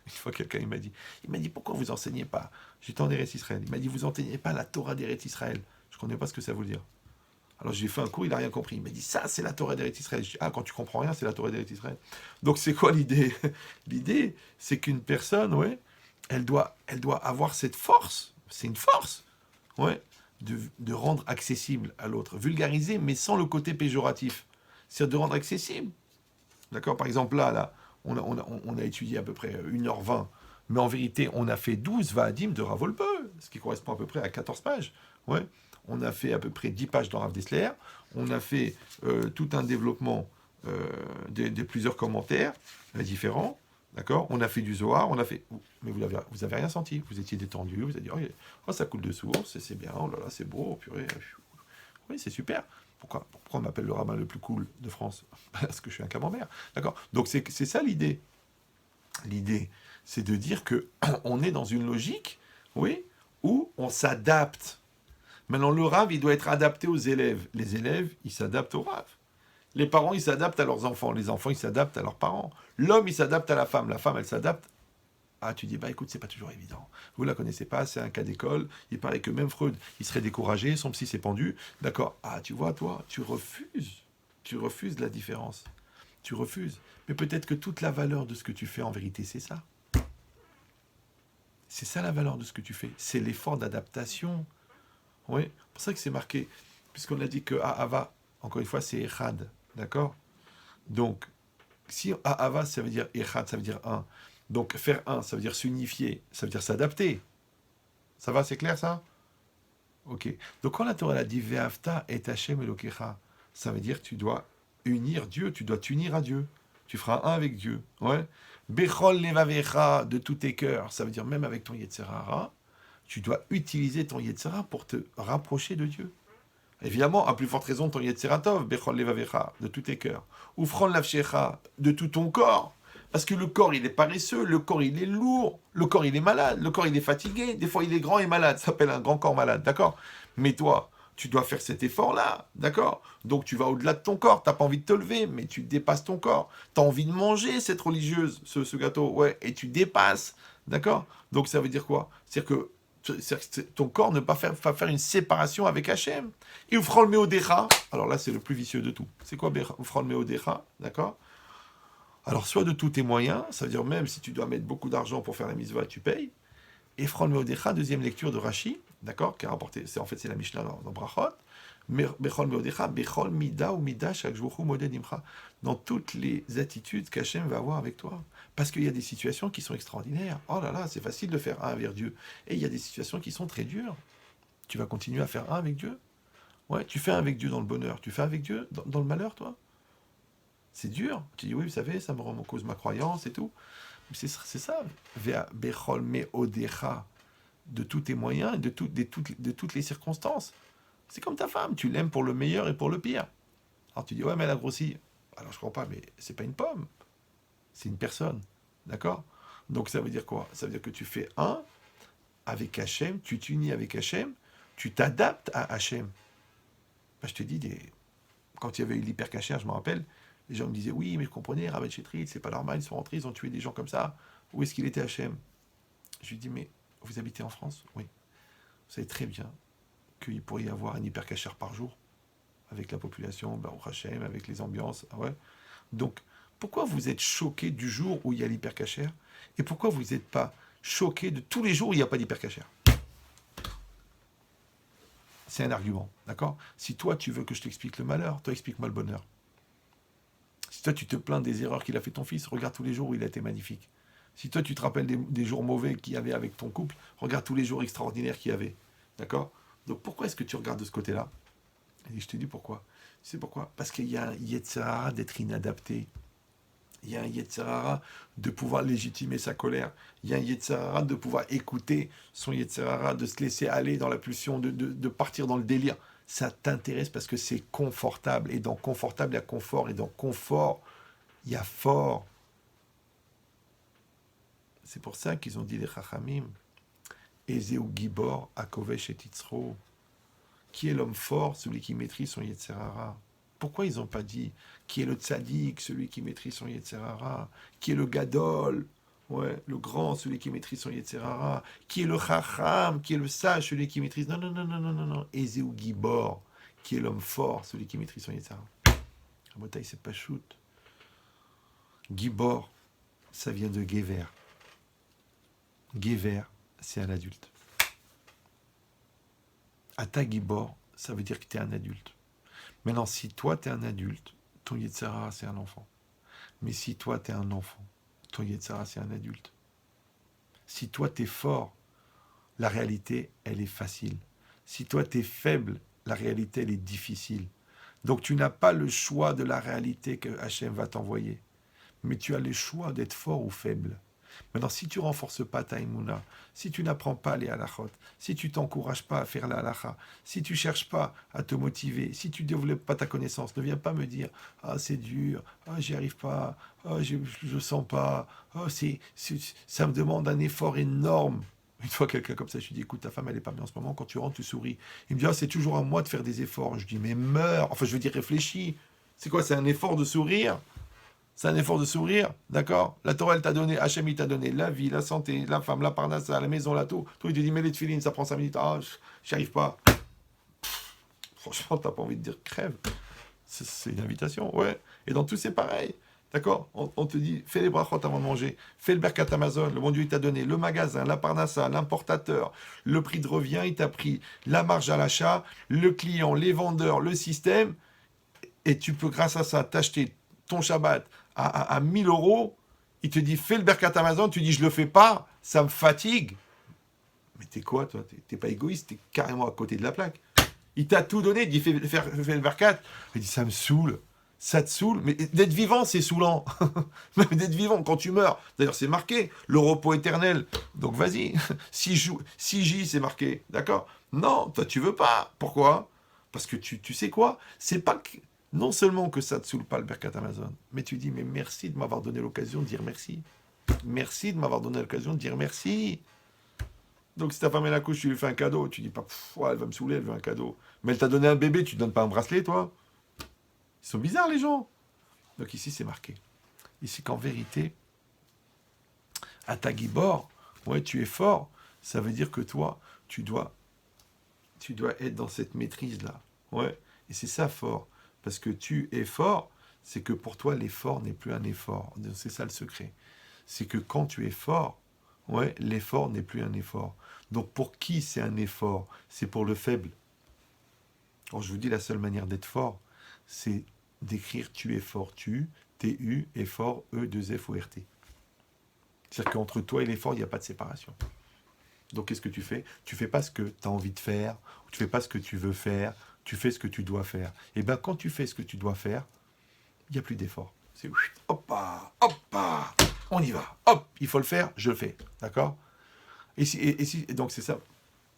Une fois, quelqu'un, il m'a dit, pourquoi vous enseignez pas? J'étais en Eretz Israël. Il m'a dit, vous enseignez pas la Torah d'Eretz Israël. Je ne connais pas ce que ça veut dire. Alors j'ai fait un cours, il n'a rien compris. Il m'a dit, ça, c'est la Torah d'Eretz Israël. Je dis, ah, quand tu comprends rien, c'est la Torah d'Eretz Israël. Donc c'est quoi l'idée? L'idée, c'est qu'une personne, ouais, elle doit avoir cette force. C'est une force, ouais, de rendre accessible à l'autre. Vulgariser, mais sans le côté péjoratif. C'est-à-dire de rendre accessible. D'accord? Par exemple, là, on a étudié à peu près 1h20, mais en vérité, on a fait 12 Vahadim de Rav Wolpe, ce qui correspond à peu près à 14 pages. Ouais. On a fait à peu près 10 pages dans Rav Dessler. On a fait tout un développement de plusieurs commentaires différents. D'accord? On a fait du Zohar, on a fait. Mais vous avez rien senti. Vous étiez détendu, vous avez dit, oh, ça coule de source, c'est bien, oh là là, c'est beau, purée. Oui, c'est super. Pourquoi on m'appelle le rabbin le plus cool de France? Parce que je suis un camembert. D'accord? Donc c'est ça l'idée. L'idée, c'est de dire que on est dans une logique, oui, où on s'adapte. Maintenant, le Rav, il doit être adapté aux élèves. Les élèves, ils s'adaptent au Rav. Les parents, ils s'adaptent à leurs enfants. Les enfants, ils s'adaptent à leurs parents. L'homme, il s'adapte à la femme. La femme, elle s'adapte. Ah, tu dis, bah écoute, c'est pas toujours évident. Vous la connaissez pas, c'est un cas d'école. Il paraît que même Freud, il serait découragé, son psy s'est pendu. D'accord. Ah, tu vois, toi, tu refuses. Tu refuses la différence. Tu refuses. Mais peut-être que toute la valeur de ce que tu fais, en vérité, c'est ça. C'est ça la valeur de ce que tu fais. C'est l'effort d'adaptation. Oui, c'est pour ça que c'est marqué. Puisqu'on a dit que Ahava, encore une fois, c'est Echad. D'accord? Donc, si Ahava, ça veut dire Echad, ça veut dire un. Donc, faire un, ça veut dire s'unifier, ça veut dire s'adapter. Ça va, c'est clair ça? Ok. Donc, quand la Torah a dit Ve'afta et Hashem Elokecha, ça veut dire que tu dois unir Dieu, tu dois t'unir à Dieu. Tu feras un avec Dieu. Ouais. Bechol levavecha, de tous tes cœurs, ça veut dire même avec ton Yetzirah, tu dois utiliser ton Yetzirah pour te rapprocher de Dieu. Évidemment, à plus forte raison, ton Yetzirah Tov, Bechol levavecha, de tous tes cœurs. Ou Fron lavshecha, de tout ton corps. Parce que le corps, il est paresseux, le corps, il est lourd, le corps, il est malade, le corps, il est fatigué, des fois, il est grand et malade, ça s'appelle un grand corps malade, d'accord? Mais toi, tu dois faire cet effort-là, d'accord? Donc tu vas au-delà de ton corps, tu n'as pas envie de te lever, mais tu dépasses ton corps. Tu as envie de manger cette religieuse, ce gâteau, ouais, et tu dépasses, d'accord? Donc ça veut dire quoi? C'est-à-dire que ton corps ne pas faire une séparation avec Hachem. Et Ufrol Meodecha, alors là, c'est le plus vicieux de tout. C'est quoi Ufrol Meodecha, d'accord? Alors, soit de tous tes moyens, ça veut dire même si tu dois mettre beaucoup d'argent pour faire la mitzvah, tu payes. Et Frol Meodecha, deuxième lecture de Rashi, d'accord, qui a rapporté, c'est la Mishnah dans Brachot. Bechol Meodecha, Bechol Mida ou Mida, chaque jour, Moded Imcha. Dans toutes les attitudes qu'Hachem va avoir avec toi. Parce qu'il y a des situations qui sont extraordinaires. Oh là là, c'est facile de faire un avec Dieu. Et il y a des situations qui sont très dures. Tu vas continuer à faire un avec Dieu? Ouais, tu fais un avec Dieu dans le bonheur. Tu fais un avec Dieu dans le malheur, toi? C'est dur. Tu dis, oui, vous savez, ça me remet en cause ma croyance et tout. Mais c'est ça. Bechol Meodecha, de tous tes moyens et de toutes les circonstances. C'est comme ta femme, tu l'aimes pour le meilleur et pour le pire. Alors tu dis, ouais, mais elle a grossi. Alors je comprends pas, mais c'est pas une pomme, c'est une personne. D'accord? Donc ça veut dire quoi? Ça veut dire que tu fais un avec Hachem, tu t'unis avec Hachem, tu t'adaptes à Hachem. Ben, je te dis, quand il y avait eu l'hypercachère, je me rappelle, les gens me disaient, oui, mais je comprenais, Rav Chetrit, c'est pas normal, ils sont rentrés, ils ont tué des gens comme ça. Où est-ce qu'il était Hachem? Je lui dis, mais vous habitez en France? Oui. Vous savez très bien qu'il pourrait y avoir un hypercachère par jour, avec la population, Baruch Hashem, avec les ambiances. Ah ouais. Donc, pourquoi vous êtes choqué du jour où il y a l'hypercachère? Et pourquoi vous n'êtes pas choqué de tous les jours où il n'y a pas d'hypercachère? C'est un argument, d'accord? Si toi, tu veux que je t'explique le malheur, toi, explique-moi le bonheur. Si toi, tu te plains des erreurs qu'il a fait ton fils, regarde tous les jours où il a été magnifique. Si toi, tu te rappelles des jours mauvais qu'il y avait avec ton couple, regarde tous les jours extraordinaires qu'il y avait. D'accord? Donc, pourquoi est-ce que tu regardes de ce côté-là? Et je te dis pourquoi. Tu sais pourquoi? Parce qu'il y a un Yetzirah d'être inadapté. Il y a un Yetzirah de pouvoir légitimer sa colère. Il y a un Yetzirah de pouvoir écouter son Yetzirah, de se laisser aller dans la pulsion, de partir dans le délire. Ça t'intéresse parce que c'est confortable. Et dans confortable, il y a confort. Et dans confort, il y a fort. C'est pour ça qu'ils ont dit les Chachamim, Ezeu Gibor, Akovesh et Titzro. Qui est l'homme fort? Celui qui maîtrise son Yetzirah. Pourquoi ils n'ont pas dit qui est le tzaddik, celui qui maîtrise son Yetzirah? Qui est le gadol, ouais, le grand, celui qui maîtrise son Yetzirah? Qui est le chacham, qui est le sage, celui qui maîtrise? Non, non, non, non, non, non, non. Ezeu Gibor. Qui est l'homme fort, celui qui maîtrise son Yetzara. Rabotai, c'est pas shoot. Gibor, ça vient de Gever. Gever, c'est un adulte. Ata Gibor, ça veut dire que tu es un adulte. Maintenant, si toi, tu es un adulte, ton Yetzara, c'est un enfant. Mais si toi, tu es un enfant, ton Yetzara, c'est un adulte. Si toi, tu es fort, la réalité, elle est facile. Si toi, tu es faible, la réalité, elle est difficile. Donc, tu n'as pas le choix de la réalité que Hachem va t'envoyer. Mais tu as le choix d'être fort ou faible. Maintenant, si tu ne renforces pas ta imuna, si tu n'apprends pas les halachot, si tu t'encourages pas à faire la halacha, si tu cherches pas à te motiver, si tu ne développes pas ta connaissance, ne viens pas me dire « Ah, c'est dur, ah, j'y arrive pas, ah, je ne sens pas, ah, ça me demande un effort énorme. » Une fois quelqu'un comme ça, je lui dis « Écoute, ta femme, elle n'est pas bien en ce moment, quand tu rentres, tu souris. » Il me dit « Ah, c'est toujours à moi de faire des efforts. » Je dis « Mais meurs !» Enfin, je veux dire, réfléchis. C'est quoi, c'est un effort de sourire? C'est un effort de sourire, d'accord? La Torah, elle t'a donné, Hachem, il t'a donné la vie, la santé, la femme, la parnassa, la maison, la tout. Toi, il te dit, mais les tefilines, ça prend 5 minutes. Ah, j'y arrive pas. Franchement, t'as pas envie de dire crève. C'est une invitation, ouais. Et dans tout, c'est pareil. D'accord? On te dit, fais les brachot avant de manger. Fais le Birkat Amazon, le bon Dieu, il t'a donné. Le magasin, la parnassa, l'importateur, le prix de revient, il t'a pris. La marge à l'achat, le client, les vendeurs, le système. Et tu peux, grâce à ça, t'acheter ton Shabbat à 1000 euros, il te dit fais le Birkat Amazon, tu dis je le fais pas, ça me fatigue. Mais t'es quoi toi? T'es pas égoïste, t'es carrément à côté de la plaque. Il t'a tout donné, il dit fais le Birkat. Il dit ça me saoule, ça te saoule. Mais d'être vivant c'est saoulant. Même d'être vivant quand tu meurs. D'ailleurs c'est marqué, le repos éternel. Donc vas-y, si J c'est marqué, d'accord? Non, toi tu veux pas. Pourquoi? Parce que tu sais quoi? C'est pas que non seulement que ça ne te saoule pas le Birkat Amazon, mais tu dis, mais merci de m'avoir donné l'occasion de dire merci. Merci de m'avoir donné l'occasion de dire merci. Donc si ta femme est la couche, tu lui fais un cadeau, tu dis pas, ouais, elle va me saouler, elle veut un cadeau. Mais elle t'a donné un bébé, tu ne donnes pas un bracelet, toi? Ils sont bizarres, les gens. Donc ici, c'est marqué. Ici, qu'en vérité, à ta Gibor, ouais, tu es fort. Ça veut dire que toi, tu dois être dans cette maîtrise-là. Ouais. Et c'est ça, fort. Parce que tu es fort, c'est que pour toi, l'effort n'est plus un effort. C'est ça le secret. C'est que quand tu es fort, ouais, l'effort n'est plus un effort. Donc pour qui c'est un effort? C'est pour le faible. Alors je vous dis, la seule manière d'être fort, c'est d'écrire tu es fort, T-U, effort, E-2-F-O-R-T. C'est-à-dire qu'entre toi et l'effort, il n'y a pas de séparation. Donc qu'est-ce que tu fais? Tu fais pas ce que tu as envie de faire, ou tu fais pas ce que tu veux faire, tu fais ce que tu dois faire. Et bien, quand tu fais ce que tu dois faire, il n'y a plus d'effort. C'est hop, on y va. Hop, il faut le faire, je le fais. D'accord? Et donc, c'est ça.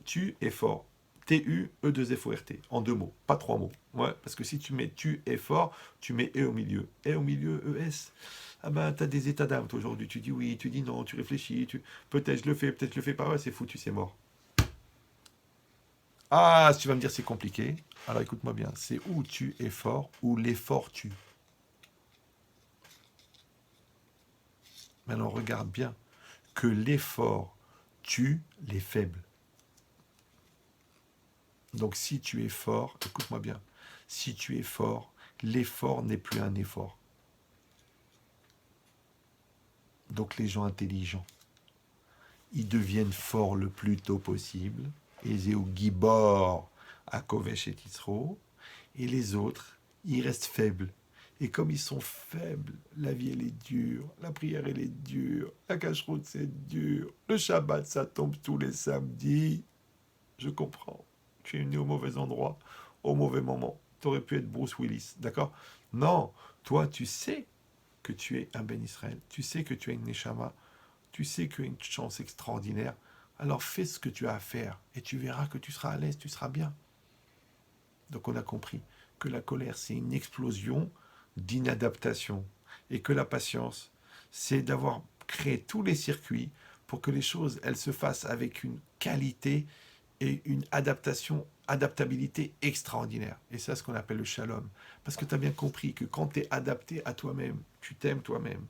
Tu es fort. T-U-E-2-F-O-R-T. En 2 mots, pas 3 mots. Ouais, parce que si tu mets tu es fort, tu mets et au milieu. Et au milieu, E-S. Ah ben, tu as des états d'âme, toi, aujourd'hui. Tu dis oui, tu dis non, tu réfléchis. Peut-être je le fais, peut-être je le fais pas. Ouais, c'est foutu, c'est mort. Ah, si tu vas me dire c'est compliqué, alors écoute-moi bien, c'est où tu es fort, ou l'effort tue. Maintenant, regarde bien que l'effort tue les faibles. Donc si tu es fort, écoute-moi bien, si tu es fort, l'effort n'est plus un effort. Donc les gens intelligents, ils deviennent forts le plus tôt possible, et Zéou Gibor à Kovesh et Tisro, et les autres, ils restent faibles. Et comme ils sont faibles, la vie elle est dure, la prière elle est dure, la cacheroute c'est dur, le Shabbat ça tombe tous les samedis. Je comprends, tu es né au mauvais endroit, au mauvais moment. Tu aurais pu être Bruce Willis, d'accord? Non, toi tu sais que tu es un Ben Israël, tu sais que tu as une Neshama, tu sais que tu as une chance extraordinaire. Alors fais ce que tu as à faire et tu verras que tu seras à l'aise, tu seras bien. Donc on a compris que la colère c'est une explosion d'inadaptation et que la patience c'est d'avoir créé tous les circuits pour que les choses elles se fassent avec une qualité et une adaptabilité extraordinaire. Et c'est ce qu'on appelle le shalom. Parce que tu as bien compris que quand tu es adapté à toi-même, tu t'aimes toi-même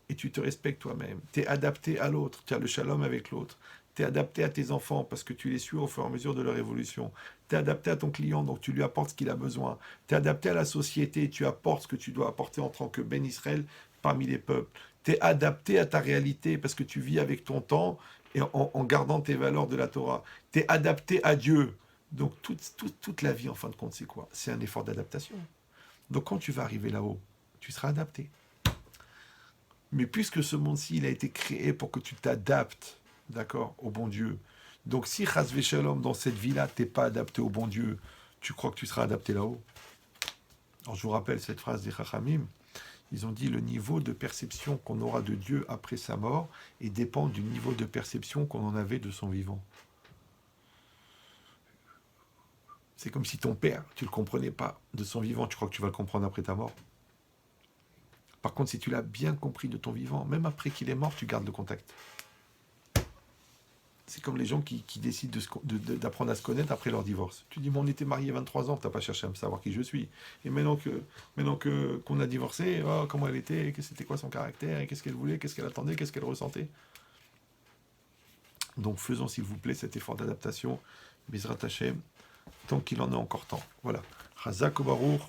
et tu te respectes toi-même, tu es adapté à l'autre, tu as le shalom avec l'autre, Tu es adapté à tes enfants parce que tu les suis au fur et à mesure de leur évolution. Tu es adapté à ton client, donc tu lui apportes ce qu'il a besoin. Tu es adapté à la société, tu apportes ce que tu dois apporter en tant que Ben Israël parmi les peuples. Tu es adapté à ta réalité parce que tu vis avec ton temps et en gardant tes valeurs de la Torah. Tu es adapté à Dieu. Donc toute la vie, en fin de compte, c'est quoi? C'est un effort d'adaptation. Donc quand tu vas arriver là-haut, tu seras adapté. Mais puisque ce monde-ci, il a été créé pour que tu t'adaptes, d'accord, au bon Dieu. Donc si Chas Shalom, dans cette vie-là, tu n'es pas adapté au bon Dieu, tu crois que tu seras adapté là-haut? Alors je vous rappelle cette phrase des Chachamim. Ils ont dit le niveau de perception qu'on aura de Dieu après sa mort et dépend du niveau de perception qu'on en avait de son vivant. C'est comme si ton père, tu ne le comprenais pas de son vivant, tu crois que tu vas le comprendre après ta mort. Par contre, si tu l'as bien compris de ton vivant, même après qu'il est mort, tu gardes le contact. C'est comme les gens qui décident d'apprendre à se connaître après leur divorce. Tu dis, mais on était mariés 23 ans, tu n'as pas cherché à me savoir qui je suis. Et maintenant qu'on a divorcé, oh, comment elle était, c'était quoi son caractère, qu'est-ce qu'elle voulait, qu'est-ce qu'elle attendait, qu'est-ce qu'elle ressentait. Donc faisons s'il vous plaît cet effort d'adaptation, Bezrat Hashem, tant qu'il en est encore temps. Voilà. Chazak Baruch.